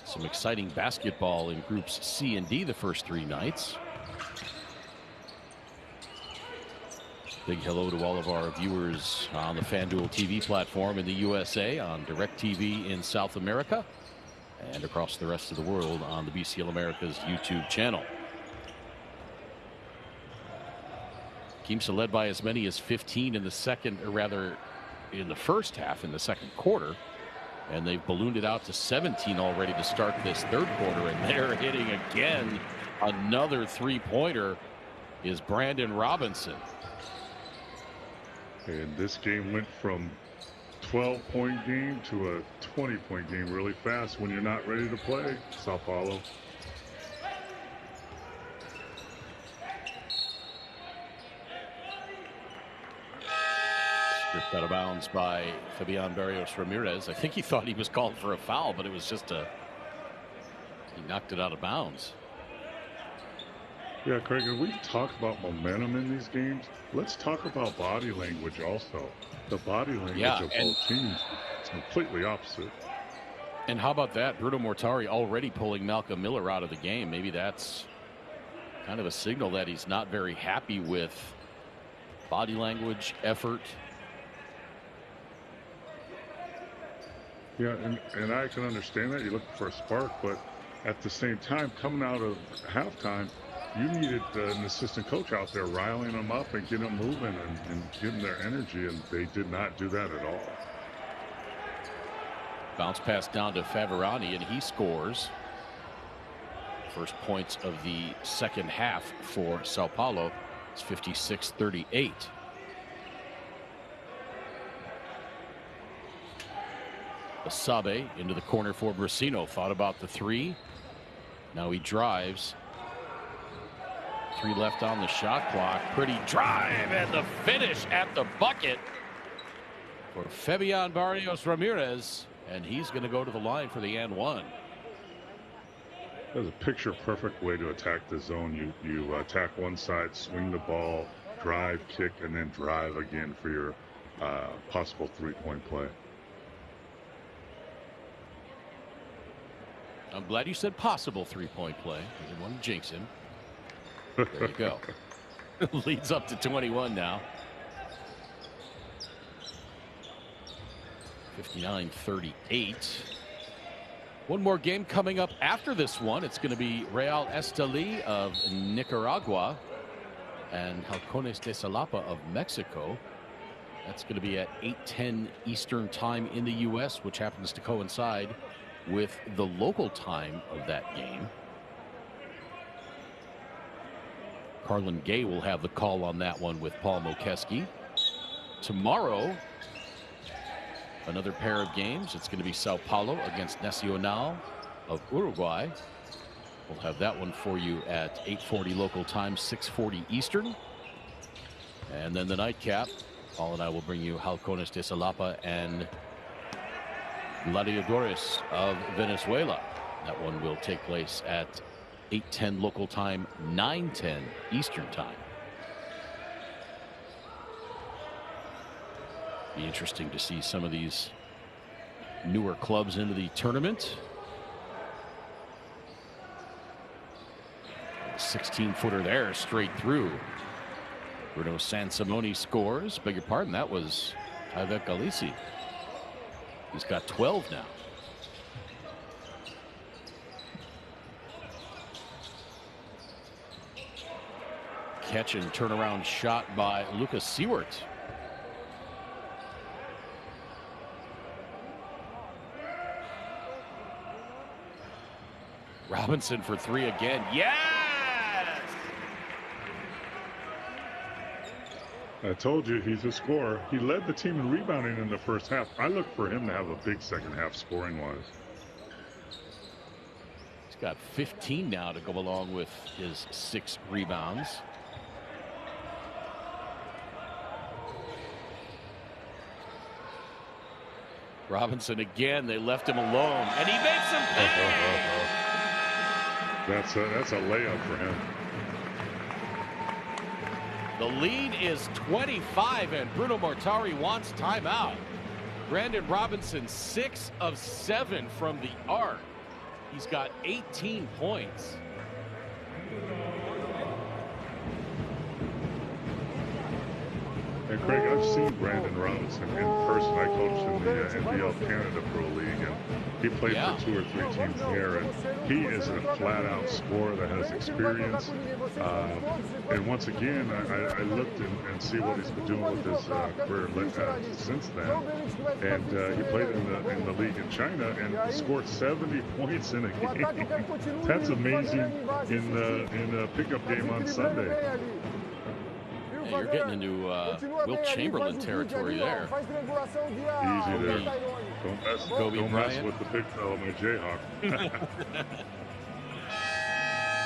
some exciting basketball in Groups C and D the first three nights. Big hello to all of our viewers on the FanDuel TV platform in the USA, on DirecTV in South America, and across the rest of the world on the BCL Americas YouTube channel. Quimsa led by as many as 15 in the second, or rather in the first half, in the second quarter, and they've ballooned it out to 17 already to start this third quarter, and they're hitting again. Another three-pointer is Brandon Robinson. And this game went from 12-point game to a 20-point game really fast when you're not ready to play, Sao Paulo. Stripped out of bounds by Fabian Barrios Ramirez. I think he thought he was called for a foul, but it was just he knocked it out of bounds. Yeah, Craig, and we've talked about momentum in these games. Let's talk about body language also. The body language of both teams is completely opposite. And how about that? Bruno Mortari already pulling Malcolm Miller out of the game. Maybe that's kind of a signal that he's not very happy with body language, effort. Yeah, and I can understand that. You're looking for a spark, but at the same time, coming out of halftime, you needed an assistant coach out there riling them up and getting them moving and getting their energy, and they did not do that at all. Bounce pass down to Favarani, and he scores. First points of the second half for Sao Paulo. It's 56-38. Asabe into the corner for Brasino. Thought about the three. Now he drives. Three left on the shot clock. Pretty drive, and the finish at the bucket for Fabian Barrios Ramirez. And he's going to go to the line for the and one. That's a picture-perfect way to attack the zone. You attack one side, swing the ball, drive, kick, and then drive again for your possible three-point play. I'm glad you said possible three-point play. I didn't want to jinx him. There you go. Leads up to 21 now. 59-38. One more game coming up after this one. It's going to be Real Estelí of Nicaragua and Halcones de Xalapa of Mexico. That's going to be at 8:10 Eastern time in the U.S., which happens to coincide with the local time of that game. Carlin Gay will have the call on that one with Paul Mokeski. Tomorrow, another pair of games. It's going to be Sao Paulo against Nacional of Uruguay. We'll have that one for you at 8:40 local time, 6:40 Eastern. And then the nightcap, Paul and I will bring you Halcones de Xalapa and Gladiadores of Venezuela. That one will take place at 8:10 local time, 9:10 Eastern time. Be interesting to see some of these newer clubs into the tournament. 16-footer there, straight through. Bruno Sansimoni scores. Beg your pardon, that was Ivek Galisi. He's got 12 now. Catch and turnaround shot by Lucas Seward. Robinson for three again. Yes! I told you he's a scorer. He led the team in rebounding in the first half. I look for him to have a big second half scoring wise. He's got 15 now to go along with his 6 rebounds. Robinson again. They left him alone, and he makes him pay. That's a layup for him. The lead is 25, and Bruno Mortari wants timeout. Brandon Robinson, 6 of 7 from the arc. He's got 18 points. And Craig, I've seen Brandon Robinson in person. I coached in the NBL Canada Pro League, and he played for 2 or 3 teams there. And he is a flat-out scorer that has experience. And once again, I looked and see what he's been doing with his career since then. And he played in the league in China and scored 70 points in a game. That's amazing in a pickup game on Sunday. Yeah, you're getting into Wilt Chamberlain territory there. Easy there. Don't mess with the big fellow, my Jayhawk.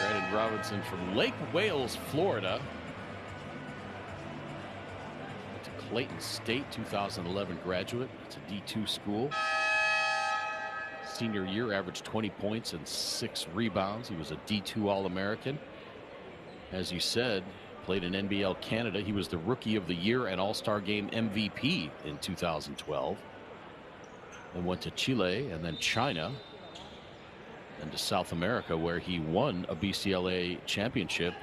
Brandon Robinson from Lake Wales, Florida. Went to Clayton State, 2011 graduate. It's a D2 school. Senior year, averaged 20 points and 6 rebounds. He was a D2 All-American. As you said, played in NBL Canada. He was the Rookie of the Year and All-Star Game MVP in 2012. Then went to Chile and then China and to South America, where he won a BCLA championship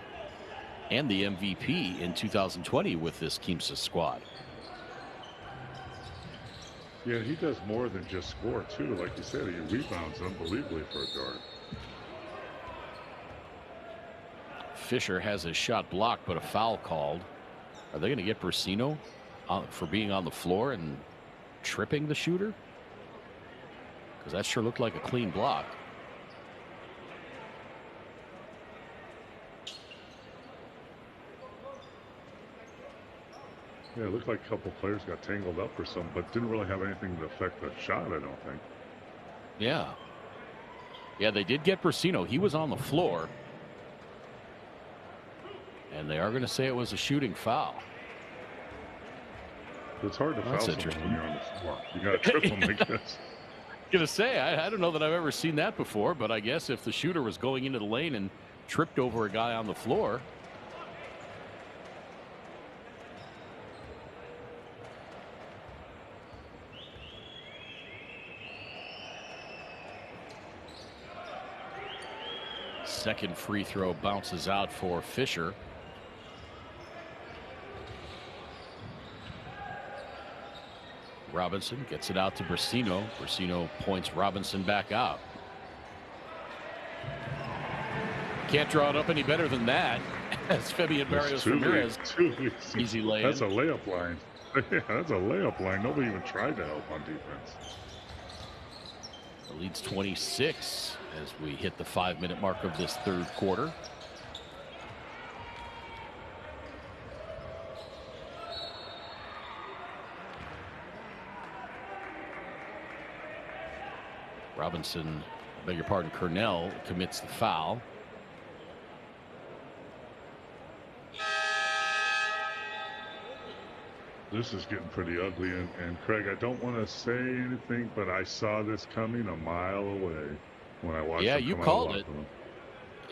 and the MVP in 2020 with this Quimsa squad. Yeah, he does more than just score, too. Like you said, he rebounds unbelievably for a guard. Fisher has his shot blocked, but a foul called. Are they going to get Brasino for being on the floor and tripping the shooter? Because that sure looked like a clean block. Yeah, it looked like a couple players got tangled up or something, but didn't really have anything to affect the shot, I don't think. Yeah. Yeah, they did get Brasino. He was on the floor. And they are going to say it was a shooting foul. It's hard to foul someone when you're on the floor. You got to trip them like this. Gonna say, I don't know that I've ever seen that before, but I guess if the shooter was going into the lane and tripped over a guy on the floor. Second free throw bounces out for Fisher. Robinson gets it out to Brasino. Brasino points Robinson back out. Can't draw it up any better than that. As Fabian Barrios Ramirez. Easy lay. That's a layup line. Yeah, that's a layup line. Nobody even tried to help on defense. The lead's 26 as we hit the 5-minute mark of this third quarter. Robinson, beg your pardon, Cornell commits the foul. This is getting pretty ugly, and Craig, I don't want to say anything, but I saw this coming a mile away when I watched. Yeah, you called it.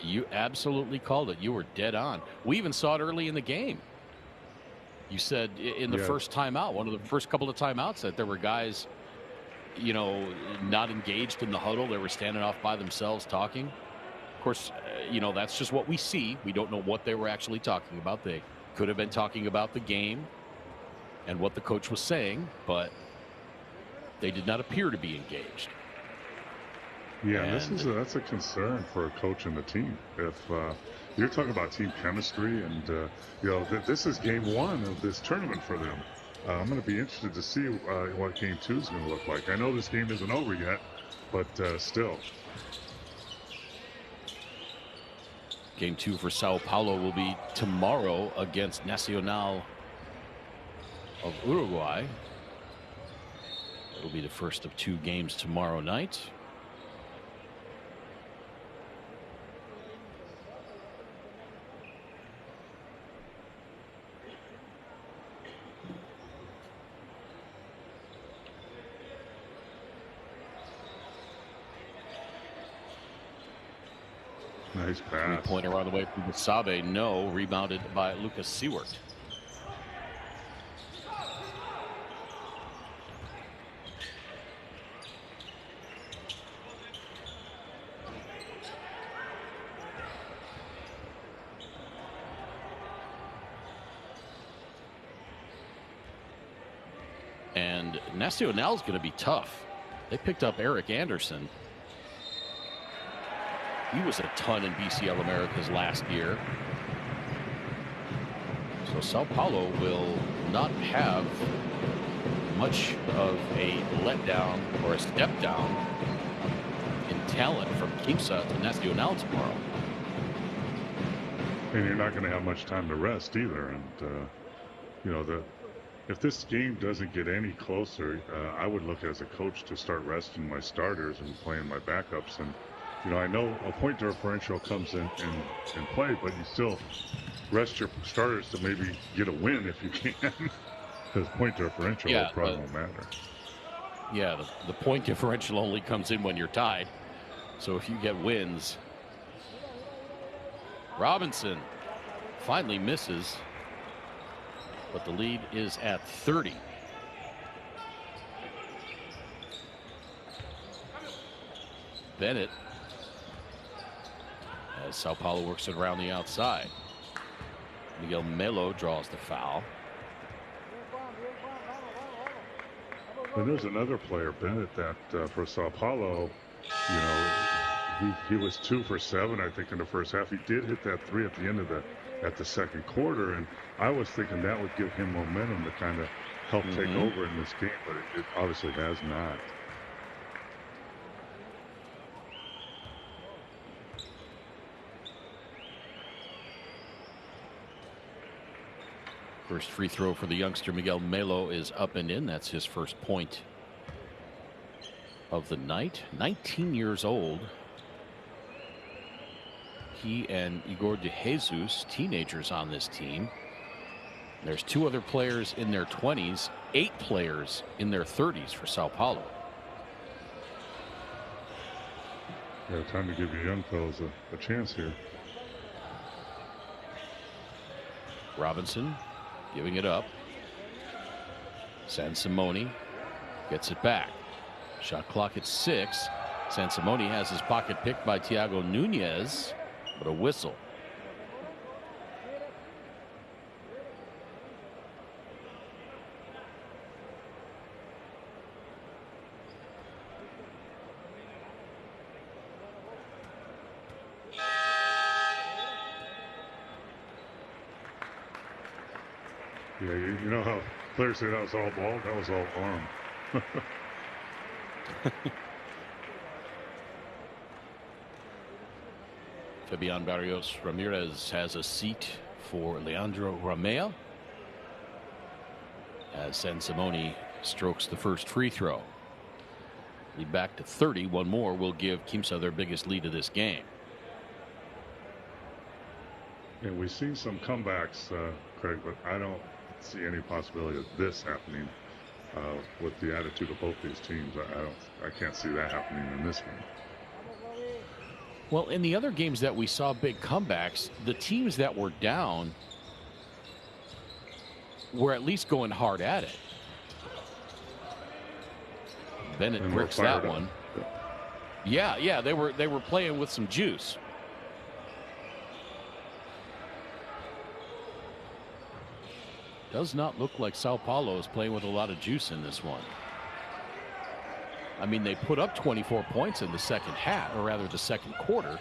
You absolutely called it. You were dead on. We even saw it early in the game. You said in the first timeout, one of the first couple of timeouts, that there were guys, you know, not engaged in the huddle. They were standing off by themselves talking. Of course, you know, that's just what we see. We don't know what they were actually talking about. They could have been talking about the game and what the coach was saying, but they did not appear to be engaged. Yeah, and that's a concern for a coach and the team. If you're talking about team chemistry, and you know, this is game one of this tournament for them. I'm going to be interested to see what game two is going to look like. I know this game isn't over yet, but still. Game two for Sao Paulo will be tomorrow against Nacional of Uruguay. It'll be the first of two games tomorrow night. Nice pass. Three-pointer around the way from Basabe. No. Rebounded by Lucas Seward. And Nacional is going to be tough. They picked up Eric Anderson. He was a ton in BCL Americas last year. So Sao Paulo will not have much of a letdown or a step down in talent from Quimsa to Nacional tomorrow. And you're not going to have much time to rest either. And, you know, if this game doesn't get any closer, I would look as a coach to start resting my starters and playing my backups. And, you know, I know a point differential comes in play, but you still rest your starters to maybe get a win if you can. Because point differential probably won't matter. Yeah, the point differential only comes in when you're tied. So if you get wins. Robinson finally misses, but the lead is at 30. Bennett, as Sao Paulo works it around the outside. Miguel Melo draws the foul. And there's another player, Bennett, that for Sao Paulo, you know, he was 2 for 7, I think, in the first half. He did hit that 3 at the end of the second quarter, and I was thinking that would give him momentum to kind of help take over in this game, but it obviously has not. First free throw for the youngster Miguel Melo is up and in. That's his first point of the night. 19 years old. He and Igor de Jesus, teenagers on this team. There's 2 other players in their 20s, 8 players in their 30s for Sao Paulo. Yeah, time to give your young fellas a chance here. Robinson giving it up. Sansimone gets it back. Shot clock at 6. Sansimone has his pocket picked by Thiago Nunez. but a whistle. Yeah, you know how players say that was all ball? That was all arm. Fabian Barrios Ramirez has a seat for Leandro Romea as San Simone strokes the first free throw. Lead back to 30. One more will give Quimsa their biggest lead of this game. And we've seen some comebacks, Craig, but I don't see any possibility of this happening with the attitude of both these teams. I can't see that happening in this one. Well, in the other games that we saw big comebacks, the teams that were down were at least going hard at it. Bennett bricks that one. Yeah, they were playing with some juice. Does not look like Sao Paulo is playing with a lot of juice in this one. I mean, they put up 24 points in the second half, or rather the second quarter.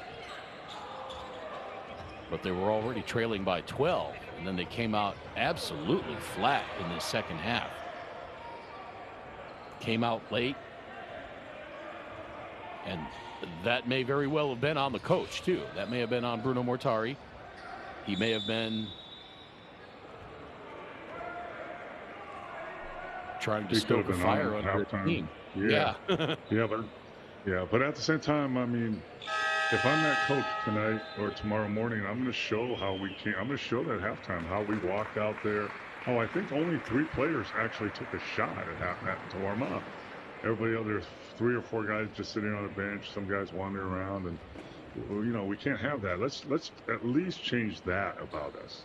But they were already trailing by 12, and then they came out absolutely flat in the second half. Came out late, and that may very well have been on the coach, too. That may have been on Bruno Mortari. He may have been trying to stoke a fire under the team. Yeah. But at the same time, I mean, if I'm that coach tonight or tomorrow morning, I'm going to show how we can. I'm going to show that halftime how we walked out there. Oh, I think only 3 players actually took a shot at to warm up. Everybody else, there's 3 or 4 guys just sitting on the bench. Some guys wandering around, and you know we can't have that. Let's at least change that about us.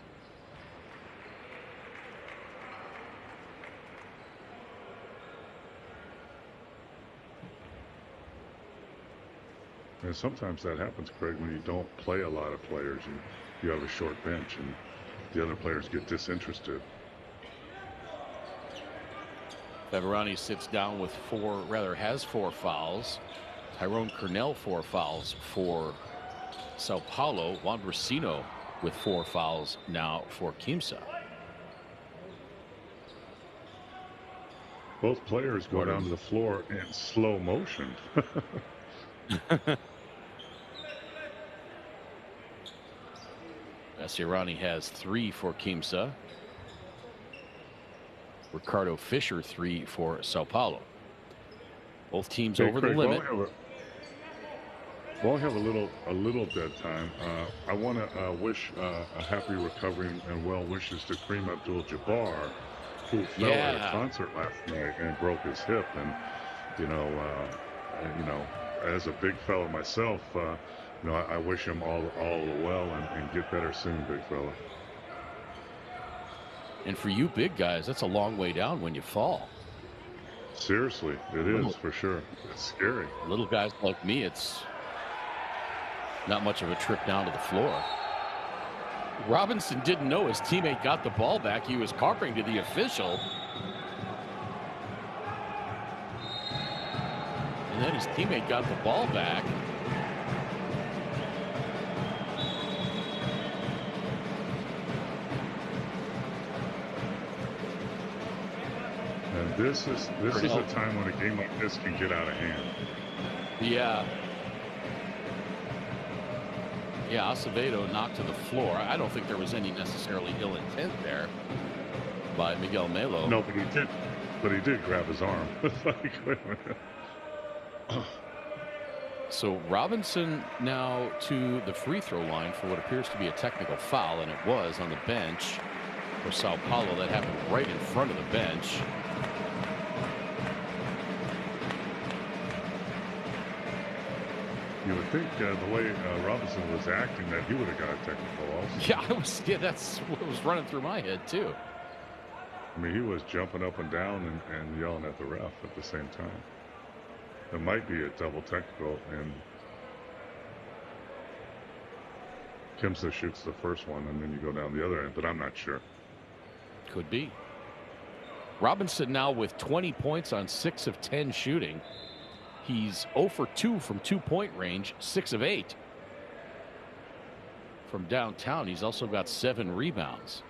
And sometimes that happens, Craig, when you don't play a lot of players and you have a short bench and the other players get disinterested. Favarani sits down with has 4 fouls. Tyrone Cornell 4 fouls for Sao Paulo. Juan Racino with 4 fouls now for Quimsa. Both players go down to the floor in slow motion. Asirani has 3 for Quimsa. Ricardo Fisher 3 for Sao Paulo. Both teams over the limit. We'll have a little dead time. I want to wish a happy recovery and well wishes to Kareem Abdul-Jabbar, who fell at a concert last night and broke his hip. And you know, as a big fella myself, you know, I wish him all well and get better soon, big fella. And for you big guys, that's a long way down when you fall. Seriously, it is for sure. It's scary. Little guys like me, it's not much of a trip down to the floor. Robinson didn't know his teammate got the ball back. He was carping to the official. And then his teammate got the ball back. And this is a time when a game like this can get out of hand. Yeah. Yeah, Acevedo knocked to the floor. I don't think there was any necessarily ill intent there by Miguel Melo. No, but he did grab his arm. Like, wait a minute. So Robinson now to the free throw line for what appears to be a technical foul, and it was on the bench for Sao Paulo. That happened right in front of the bench. You would think the way Robinson was acting that he would have got a technical also. Yeah, that's what was running through my head too. I mean, he was jumping up and down and yelling at the ref at the same time. There might be a double technical, and Quimsa shoots the first one, and then you go down the other end, but I'm not sure. Could be. Robinson now with 20 points on 6 of 10 shooting. He's 0 for 2 from 2-point range, 6 of 8 from downtown. He's also got 7 rebounds.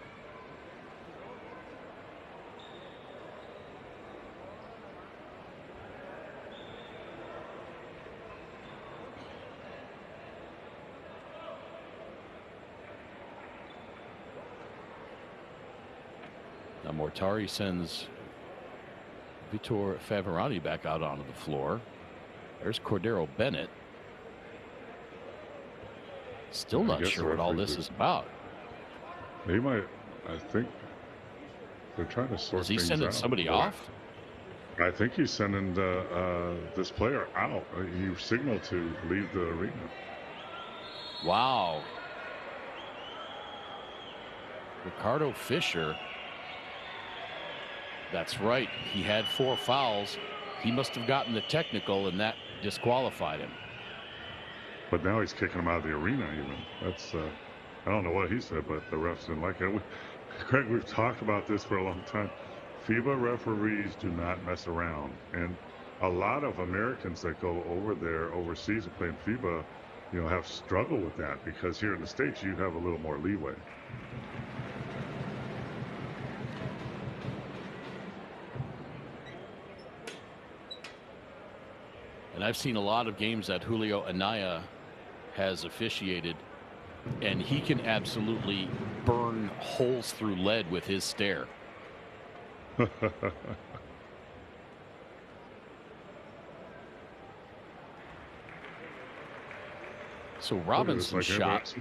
Now Mortari sends Vitor Favorani back out onto the floor. There's Cordero Bennett. Still not sure what all this is about. They might, I think they're trying to sort things out. Is he sending somebody off? I think he's sending this player out. He signaled to leave the arena. Wow. Ricardo Fisher. That's right. He had 4 fouls. He must have gotten the technical, and that disqualified him. But now he's kicking him out of the arena even. That's, I don't know what he said, but the refs didn't like it. Craig, we've talked about this for a long time. FIBA referees do not mess around. And a lot of Americans that go over there overseas and play in FIBA, you know, have struggled with that because here in the States, you have a little more leeway. And I've seen a lot of games that Julio Anaya has officiated, and he can absolutely burn holes through lead with his stare. So Robinson's shot.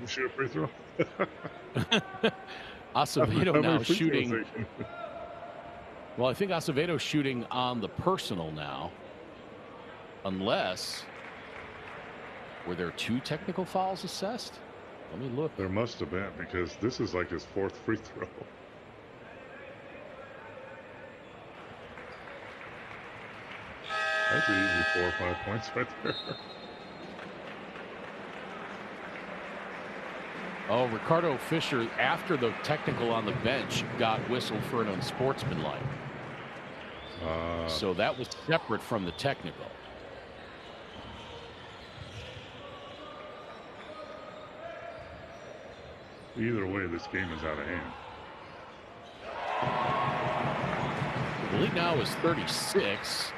Acevedo now shooting. Well, I think Acevedo's shooting on the personal now. Unless, were there 2 technical fouls assessed? Let me look. There must have been, because this is like his 4th free throw. That's easy 4 or 5 points right there. Oh, Ricardo Fisher, after the technical on the bench, got whistled for an unsportsmanlike. So that was separate from the technical. Either way, this game is out of hand. The lead now is 36.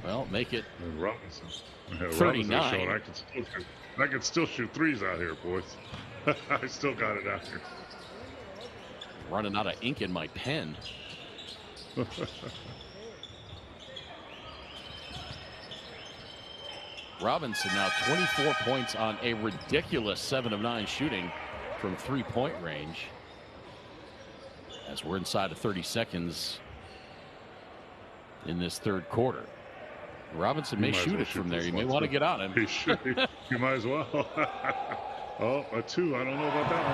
Well, make it 39. I can still shoot threes out here, boys. I still got it out here. Running out of ink in my pen. Robinson now 24 points on a ridiculous 7 of 9 shooting from 3-point range. As we're inside of 30 seconds in this 3rd quarter. Robinson may shoot it from there. You may want to get on him. He should. You might as well. Oh, a 2. I don't know about that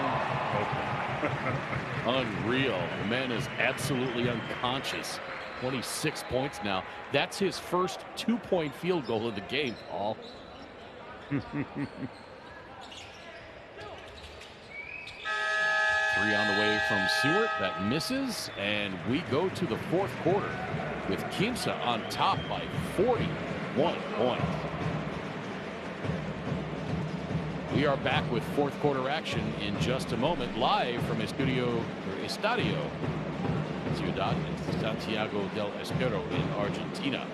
one. Okay. Unreal. The man is absolutely unconscious. 26 points now. That's his first 2-point field goal of the game, Paul. 3 on the way from Seward. That misses. And we go to the 4th quarter with Quimsa on top by 41 points. We are back with 4th quarter action in just a moment, live from Estadio Ciudad in Santiago del Estero in Argentina.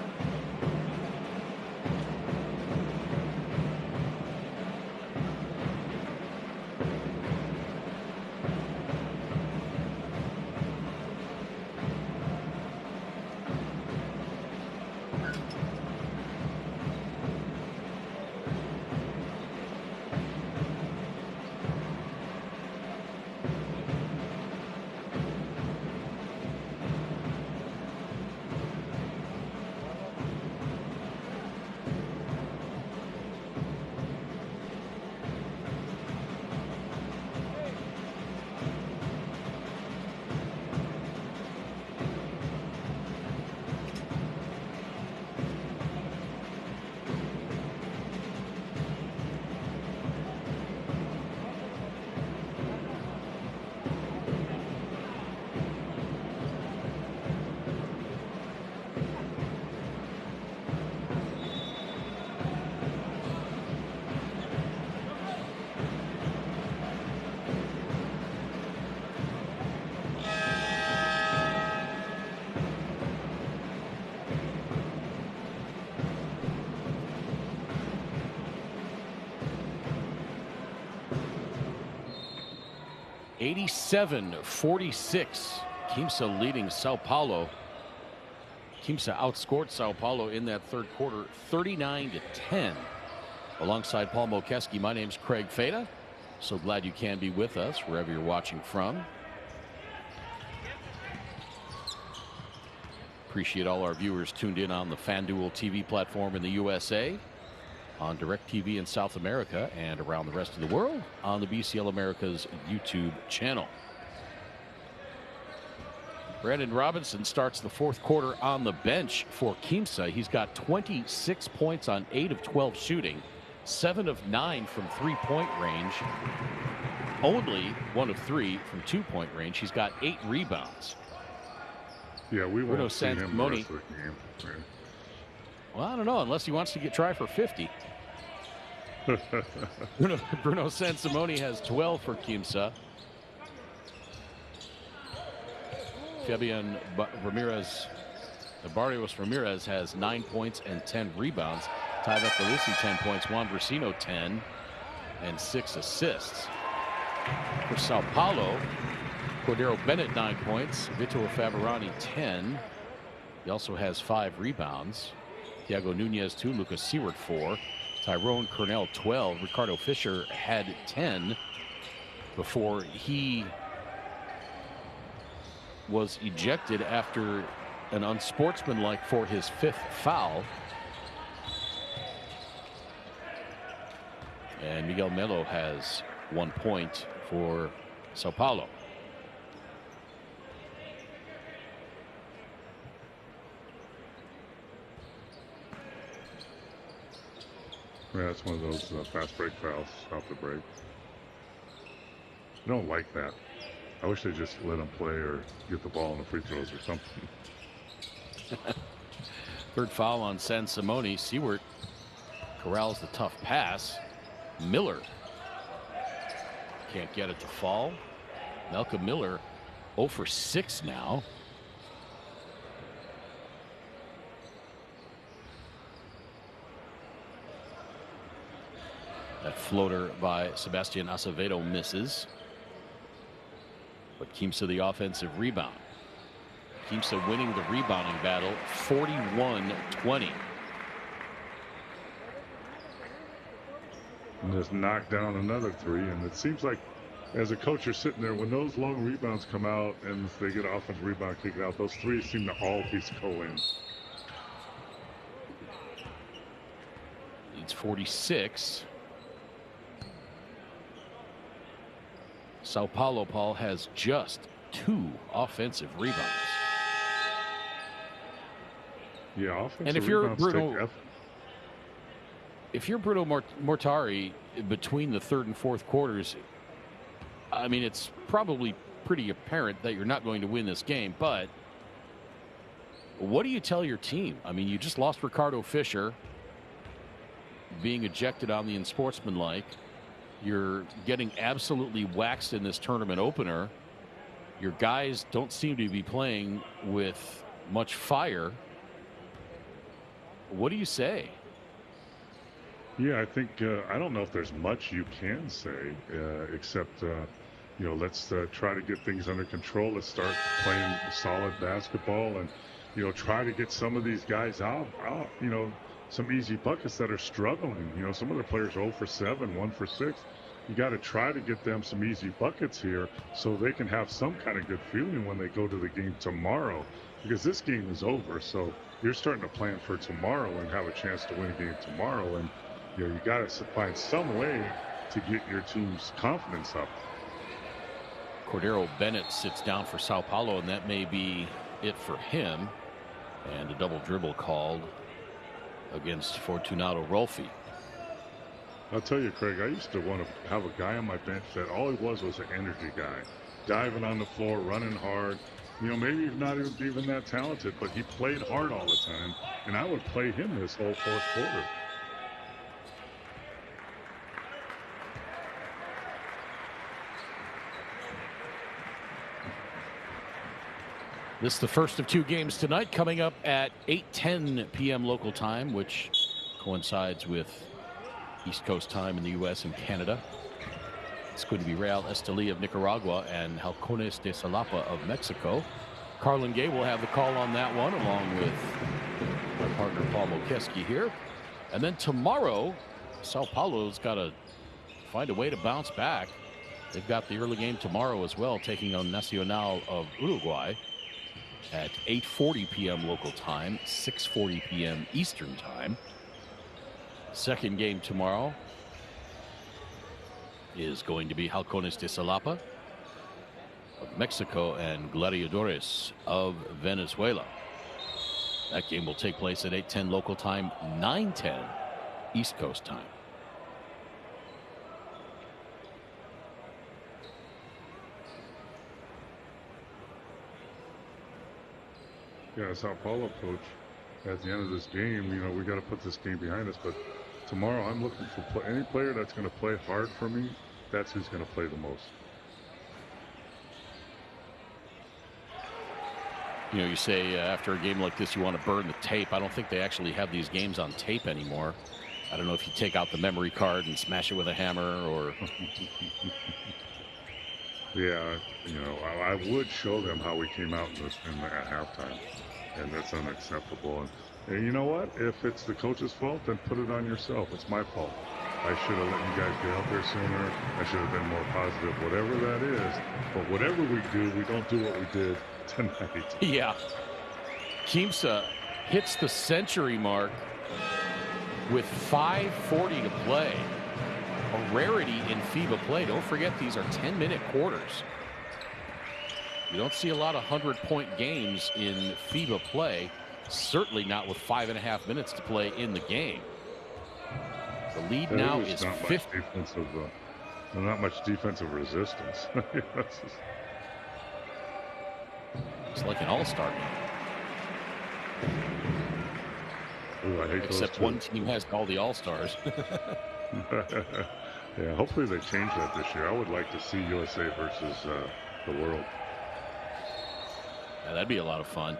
87-46. Quimsa leading Sao Paulo. Quimsa outscored Sao Paulo in that third quarter 39-10. Alongside Paul Mokeski, my name's Craig Feda. So glad you can be with us wherever you're watching from. Appreciate all our viewers tuned in on the FanDuel TV platform in the USA, on DirecTV in South America, and around the rest of the world on the BCL America's YouTube channel. Brandon Robinson starts the fourth quarter on the bench for Quimsa. He's got 26 points on 8 of 12 shooting, 7 of 9 from three-point range, only 1 of 3 from two-point range. He's got 8 rebounds. Yeah, we won't see him the rest of the game. Well, I don't know, unless he wants to try for 50. Bruno Sansimone has 12 for Quimsa. Fabian Barrios Ramirez has 9 points and 10 rebounds. Tyvek Belissi 10 points, Juan Brasino 10 and 6 assists. For Sao Paulo, Cordero Bennett 9 points, Vitor Faberani 10. He also has 5 rebounds. Thiago Nunez 2, Lucas Seward 4, Tyrone Cornell 12. Ricardo Fisher had 10 before he was ejected after an unsportsmanlike for his 5th foul. And Miguel Melo has 1 point for Sao Paulo. Yeah, it's one of those fast break fouls off the break. I don't like that. I wish they just let them play or get the ball in the free throws or something. Third foul on Sansimone. Seward corrals the tough pass. Miller can't get it to fall. Malcolm Miller 0 for 6 now. That floater by Sebastian Acevedo misses. But Quimsa the offensive rebound. Quimsa winning the rebounding battle 41-20. And just knocked down another 3. And it seems like as a coach, you're sitting there when those long rebounds come out and they get offensive rebound kicked out, those 3s seem to all go in. Leads 46. Sao Paulo, Paul, has just 2 offensive rebounds. Yeah, offensive and if you're rebounds if you're Bruno Mortari between the third and fourth quarters, I mean, it's probably pretty apparent that you're not going to win this game. But what do you tell your team? I mean, you just lost Ricardo Fisher, being ejected on the unsportsmanlike. You're getting absolutely waxed in this tournament opener. Your guys don't seem to be playing with much fire. What do you say? Yeah, I think I don't know if there's much you can say except you know, let's try to get things under control. Let's start playing solid basketball and, you know, try to get some of these guys out, you know, some easy buckets that are struggling. You know, some of the players 0 for 7, 1 for 6. You got to try to get them some easy buckets here so they can have some kind of good feeling when they go to the game tomorrow, because this game is over. So you're starting to plan for tomorrow and have a chance to win a game tomorrow. And, you know, you got to find some way to get your team's confidence up. Cordero Bennett sits down for Sao Paulo, and that may be it for him. And a double dribble called against Fortunato Rolfi. I'll tell you, Craig, I used to want to have a guy on my bench that all he was an energy guy, diving on the floor, running hard. You know, maybe he's not even that talented, but he played hard all the time, and I would play him this whole fourth quarter. This is the first of 2 games tonight, coming up at 8:10 p.m. local time, which coincides with East Coast time in the U.S. and Canada. It's going to be Real Esteli of Nicaragua and Halcones de Salapa of Mexico. Carlin Gay will have the call on that one, along with my partner Paul Mokeski here. And then tomorrow, Sao Paulo's got to find a way to bounce back. They've got the early game tomorrow as well, taking on Nacional of Uruguay at 8:40 p.m. local time, 6:40 p.m. Eastern time. Second game tomorrow is going to be Halcones de Salapa of Mexico and Gladiadores of Venezuela. That game will take place at 8:10 local time, 9:10 East Coast time. Yeah, Sao Paulo coach, at the end of this game, you know, we got to put this game behind us. But tomorrow, I'm looking for any player that's going to play hard for me. That's who's going to play the most. You know, you say after a game like this, you want to burn the tape. I don't think they actually have these games on tape anymore. I don't know if you take out the memory card and smash it with a hammer or. Yeah, you know, I would show them how we came out at halftime, and that's unacceptable. And you know what? If it's the coach's fault, then put it on yourself. It's my fault. I should have let you guys get out there sooner. I should have been more positive, whatever that is. But whatever we do, we don't do what we did tonight. Yeah. Quimsa hits the century mark with 5:40 to play. A rarity in FIBA play. Don't forget, these are 10-minute quarters. You don't see a lot of 100-point games in FIBA play. Certainly not with 5.5 minutes to play in the game. The lead now is 50. Not much defensive resistance. It's like an all-star game. Ooh, I hate Except one team has all the all-stars. Yeah, hopefully they change that this year. I would like to see USA versus the world. Yeah, that'd be a lot of fun.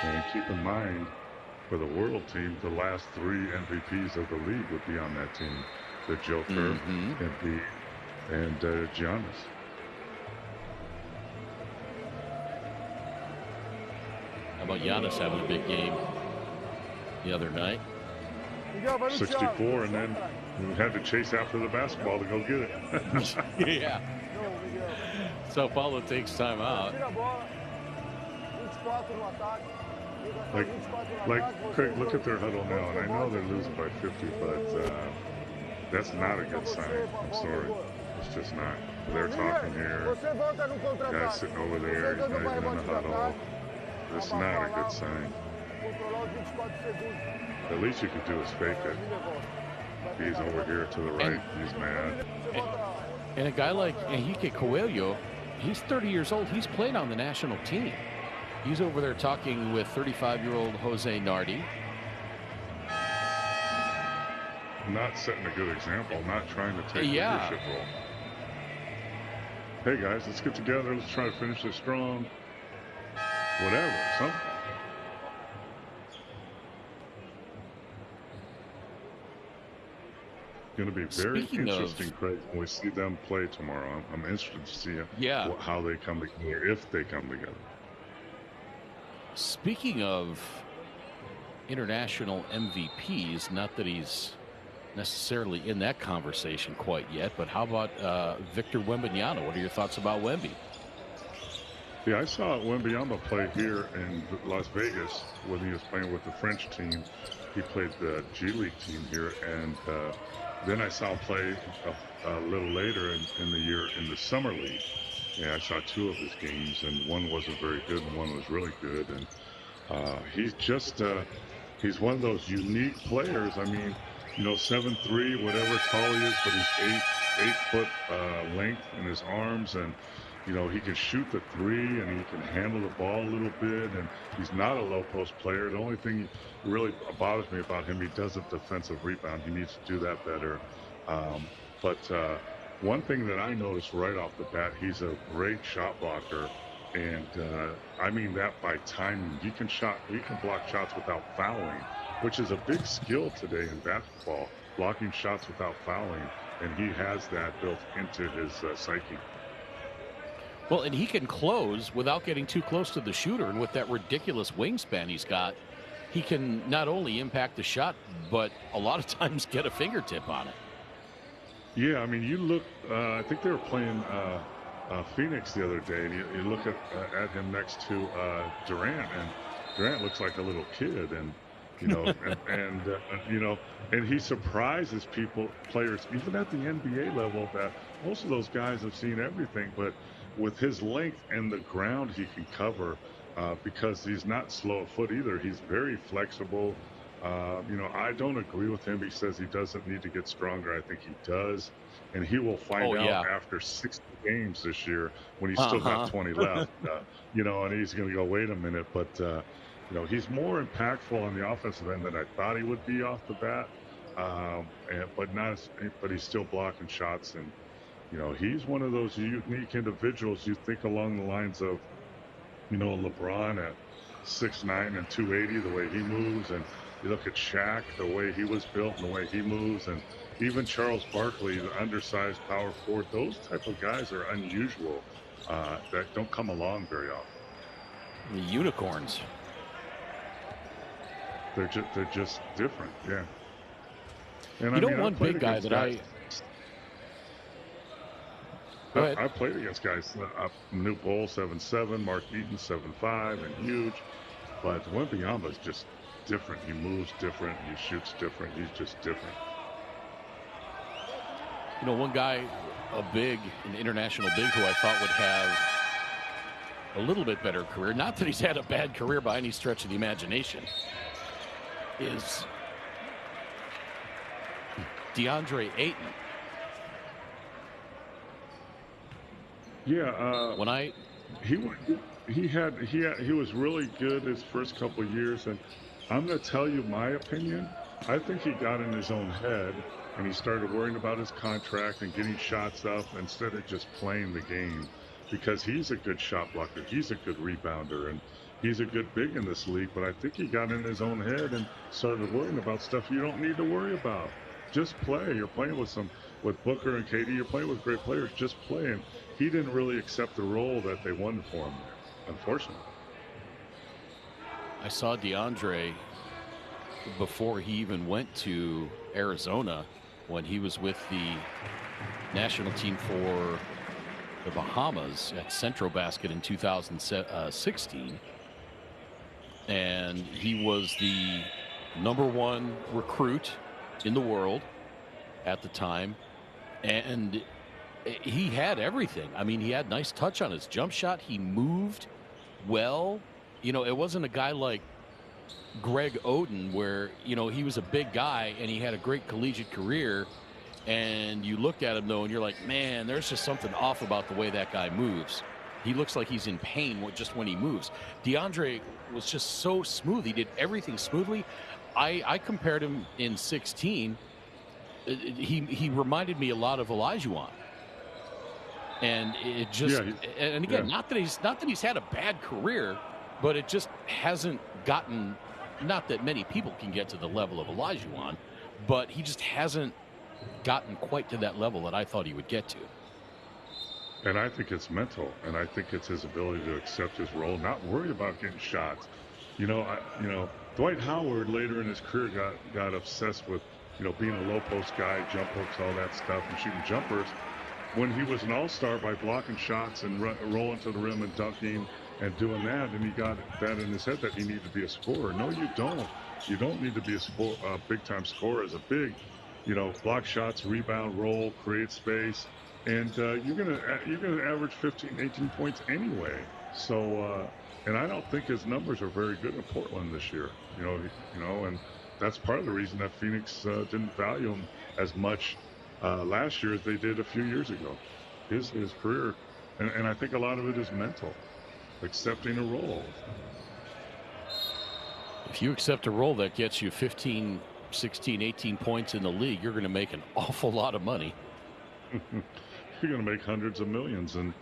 And keep in mind, for the world team, the last 3 MVPs of the league would be on that team. The Joker and Giannis. How about Giannis having a big game the other night? 64, and then we had to chase after the basketball to go get it. Yeah. Sao Paulo takes time out. Like Craig, look at their huddle now, and I know they're losing by 50, but that's not a good sign. I'm sorry. It's just not. They're talking here. Guy's sitting over there. He's not even in the huddle. That's not a good sign. The least you could do is fake it. He's over here to the right. He's mad. And a guy like Henrique Coelho, he's 30 years old. He's played on the national team. He's over there talking with 35-year-old Jose Nardi. Not setting a good example. Not trying to take a leadership role. Hey, guys, let's get together. Let's try to finish this strong. Whatever. Something. Going to be very interesting, Craig, when we see them play tomorrow. I'm interested to see how they come together, if they come together. Speaking of international MVPs, not that he's necessarily in that conversation quite yet, but how about Victor Wembanyama? What are your thoughts about Wemby? Yeah, I saw Wembanyama play here in Las Vegas when he was playing with the French team. He played the G League team here, and then I saw him play a little later in the year in the Summer League. Yeah, I saw 2 of his games, and one wasn't very good, and one was really good. And he's just he's one of those unique players. I mean, you know, 7'3", whatever tall he is, but he's 8 foot length in his arms, and you know, he can shoot the 3 and he can handle the ball a little bit, and he's not a low post player. The only thing really bothers me about him, he doesn't defensive rebound. He needs to do that better. But one thing that I noticed right off the bat, he's a great shot blocker, and I mean that by timing. He can block shots without fouling, which is a big skill today in basketball. blocking shots without fouling, and he has that built into his psyche. Well, and he can close without getting too close to the shooter, and with that ridiculous wingspan he's got, he can not only impact the shot, but a lot of times get a fingertip on it. Yeah, I mean, you look, I think they were playing Phoenix the other day, and you look at him next to Durant, and Durant looks like a little kid, and you know, and he surprises players, even at the NBA level, that most of those guys have seen everything, but with his length and the ground he can cover, because he's not slow of foot either. He's very flexible. I don't agree with him. He says he doesn't need to get stronger. I think he does. And he will find out after 60 games this year when he's still got 20 left, and he's going to go, wait a minute. But, he's more impactful on the offensive end than I thought he would be off the bat. But he's still blocking shots. And, he's one of those unique individuals. You think along the lines of, LeBron at 6'9" and 280, the way he moves, and you look at Shaq, the way he was built and the way he moves, and even Charles Barkley, the undersized power forward. Those type of guys are unusual, that don't come along very often. The unicorns. They're just different, yeah. And one big guy that I played against guys, New Bull 7'7", Mark Eaton 7'5", and huge, but Wembanyama is just different. He moves different. He shoots different. He's just different. One guy, an international big, who I thought would have a little bit better career, not that he's had a bad career by any stretch of the imagination, is DeAndre Ayton. Yeah, he was really good his first couple of years, and I'm going to tell you my opinion. I think he got in his own head, and he started worrying about his contract and getting shots up instead of just playing the game, because he's a good shot blocker. He's a good rebounder, and he's a good big in this league, but I think he got in his own head and started worrying about stuff you don't need to worry about. Just play. You're playing with Booker and KD. You're playing with great players. Just play. And he didn't really accept the role that they wanted for him, unfortunately. I saw DeAndre before he even went to Arizona, when he was with the national team for the Bahamas at Centro Basket in 2016. And he was the #1 recruit in the world at the time. And he had everything. I mean, he had nice touch on his jump shot. He moved well. It wasn't a guy like Greg Oden where, he was a big guy and he had a great collegiate career. And you looked at him, though, and you're like, man, there's just something off about the way that guy moves. He looks like he's in pain just when he moves. DeAndre was just so smooth. He did everything smoothly. I compared him in 16. He reminded me a lot of Olajuwon. And it just, and again, not that he's had a bad career, but it just hasn't gotten, not that many people can get to the level of Olajuwon, but he just hasn't gotten quite to that level that I thought he would get to. And I think it's mental, and I think it's his ability to accept his role, not worry about getting shots. Dwight Howard later in his career got obsessed with, being a low post guy, jump hooks, all that stuff, and shooting jumpers, when he was an all-star by blocking shots and rolling to the rim and dunking and doing that, and he got that in his head that he needed to be a scorer. No, you don't. You don't need to be a big-time scorer as a big. Block shots, rebound, roll, create space, and you're gonna average 15, 18 points anyway. So, and I don't think his numbers are very good in Portland this year. And that's part of the reason that Phoenix didn't value him as much last year as they did a few years ago. His career, and I think a lot of it is mental, accepting a role. If you accept a role that gets you 15, 16, 18 points in the league, you're going to make an awful lot of money. You're going to make hundreds of millions, and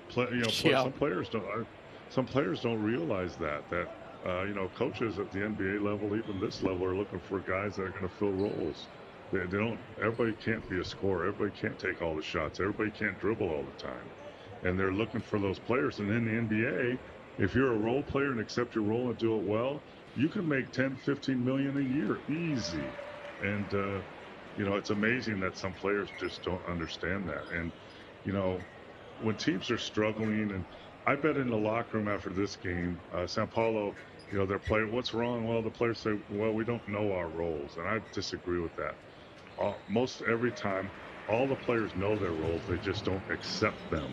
some players don't realize that coaches at the NBA level, even this level, are looking for guys that are going to fill roles. They don't. Everybody can't be a scorer. Everybody can't take all the shots. Everybody can't dribble all the time. And they're looking for those players. And in the NBA, if you're a role player and accept your role and do it well, you can make 10, 15 million a year easy. And, you know, it's amazing that some players just don't understand that. And, you know, when teams are struggling, and I bet in the locker room after this game, São Paulo, you know, they're playing, what's wrong? Well, the players say, well, we don't know our roles. And I disagree with that. Most every time, all the players know their roles. They just don't accept them.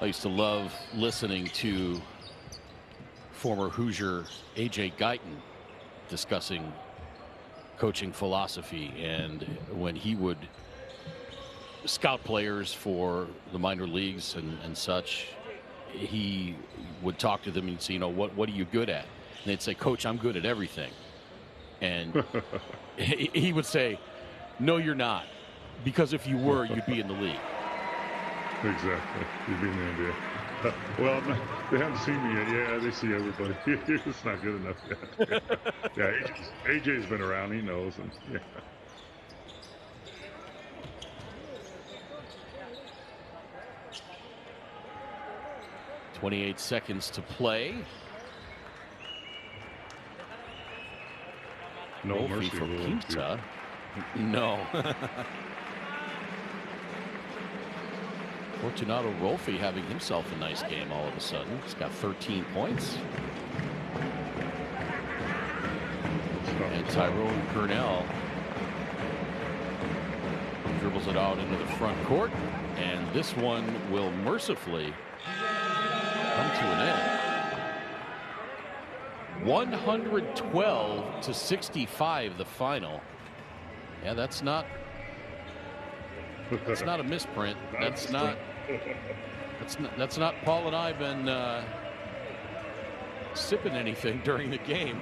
I used to love listening to former Hoosier A.J. Guyton discussing coaching philosophy, and when he would scout players for the minor leagues and such, he would talk to them and say, you know, what are you good at? And they'd say, Coach, I'm good at everything. And he would say, no, you're not, because if you were, you'd be in the league. Exactly. You'd be in the NBA. Well, they haven't seen me yet. Yeah, they see everybody. It's not good enough yet. Yeah, AJ's been around. He knows. And, yeah. .28 seconds to play. No Rolfi mercy for rule. Quimsa. No. Fortunato Rolfi having himself a nice game all of a sudden. He's got 13 points. And Tyrone Cornell dribbles it out into the front court. And this one will mercifully come to an end. 112-65 the final. Yeah, that's not a misprint. That's not Paul and I been sipping anything during the game.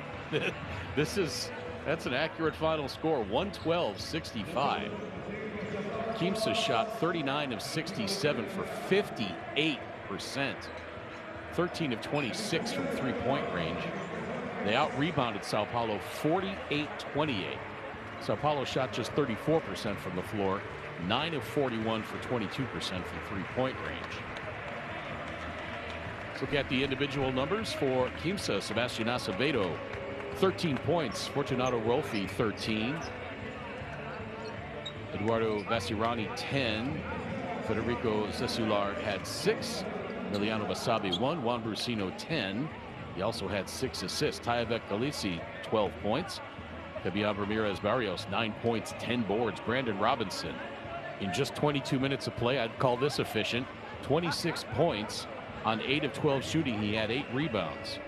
That's an accurate final score. 112-65. Quimsa shot 39 of 67 for 58%. 13 of 26 from three-point range. They out-rebounded Sao Paulo 48-28. Sao Paulo shot just 34% from the floor, 9 of 41 for 22% from three-point range. Let's look at the individual numbers for Quimsa. Sebastian Acevedo, 13 points. Fortunato Rolfi, 13. Eduardo Vasirani, 10. Federico Zesular had 6. Emiliano Basabe, 1. Juan Brusino, 10. He also had 6 assists. Tayavek Galisi, 12 points. Fabian Ramirez Barrios, 9 points, 10 boards. Brandon Robinson, in just 22 minutes of play, I'd call this efficient. 26 points on 8 of 12 shooting. He had 8 rebounds.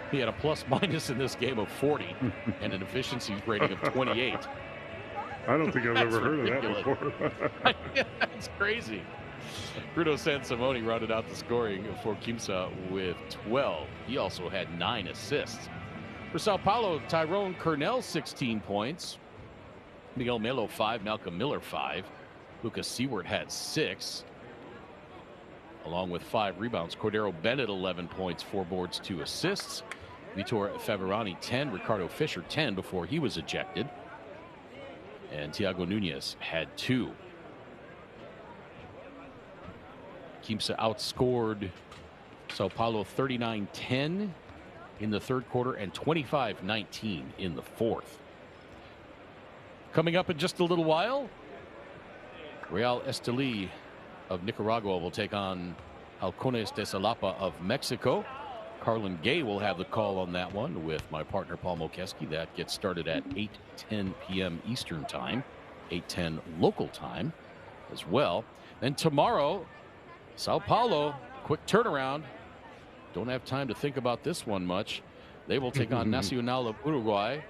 He had a plus-minus in this game of 40 and an efficiency rating of 28. I don't think I've ever heard of that before. That's crazy. Bruno Sansimone rounded out the scoring for Quimsa with 12. He also had 9 assists. For Sao Paulo, Tyrone Cornell, 16 points. Miguel Melo, 5. Malcolm Miller, 5. Lucas Seward had 6, along with 5 rebounds. Cordero Bennett, 11 points, 4 boards, 2 assists. Vitor Faverani, 10. Ricardo Fisher, 10 before he was ejected. And Thiago Nunez had 2. Quimsa outscored Sao Paulo 39-10 in the third quarter and 25-19 in the fourth. Coming up in just a little while, Real Estelí of Nicaragua will take on Halcones de Xalapa of Mexico. Carlin Gay will have the call on that one with my partner Paul Mokeski. That gets started at 8:10 p.m. Eastern time, 8:10 local time as well. Then tomorrow, Sao Paulo, quick turnaround. Don't have time to think about this one much. They will take on Nacional of Uruguay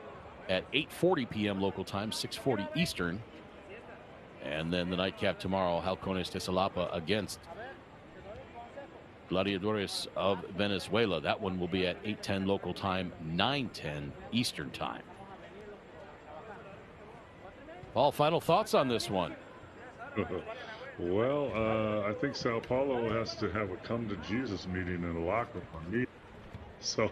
at 8:40 p.m. local time, 6:40 Eastern. And then the nightcap tomorrow, Halcones de Xalapa against Gladiadores of Venezuela. That one will be at 8:10 local time, 9:10 Eastern time. Paul, final thoughts on this one? Well, I think Sao Paulo has to have a come to Jesus meeting in the locker room. So,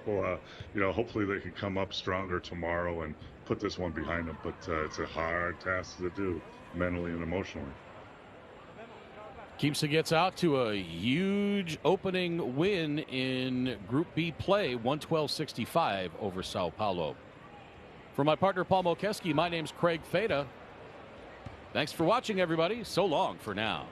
you know, hopefully they can come up stronger tomorrow and put this one behind them. But it's a hard task to do, mentally and emotionally. Quimsa gets out to a huge opening win in Group B play, 112-65 over Sao Paulo. For my partner Paul Mokeski, my name's Craig Feda. Thanks for watching, everybody. So long for now.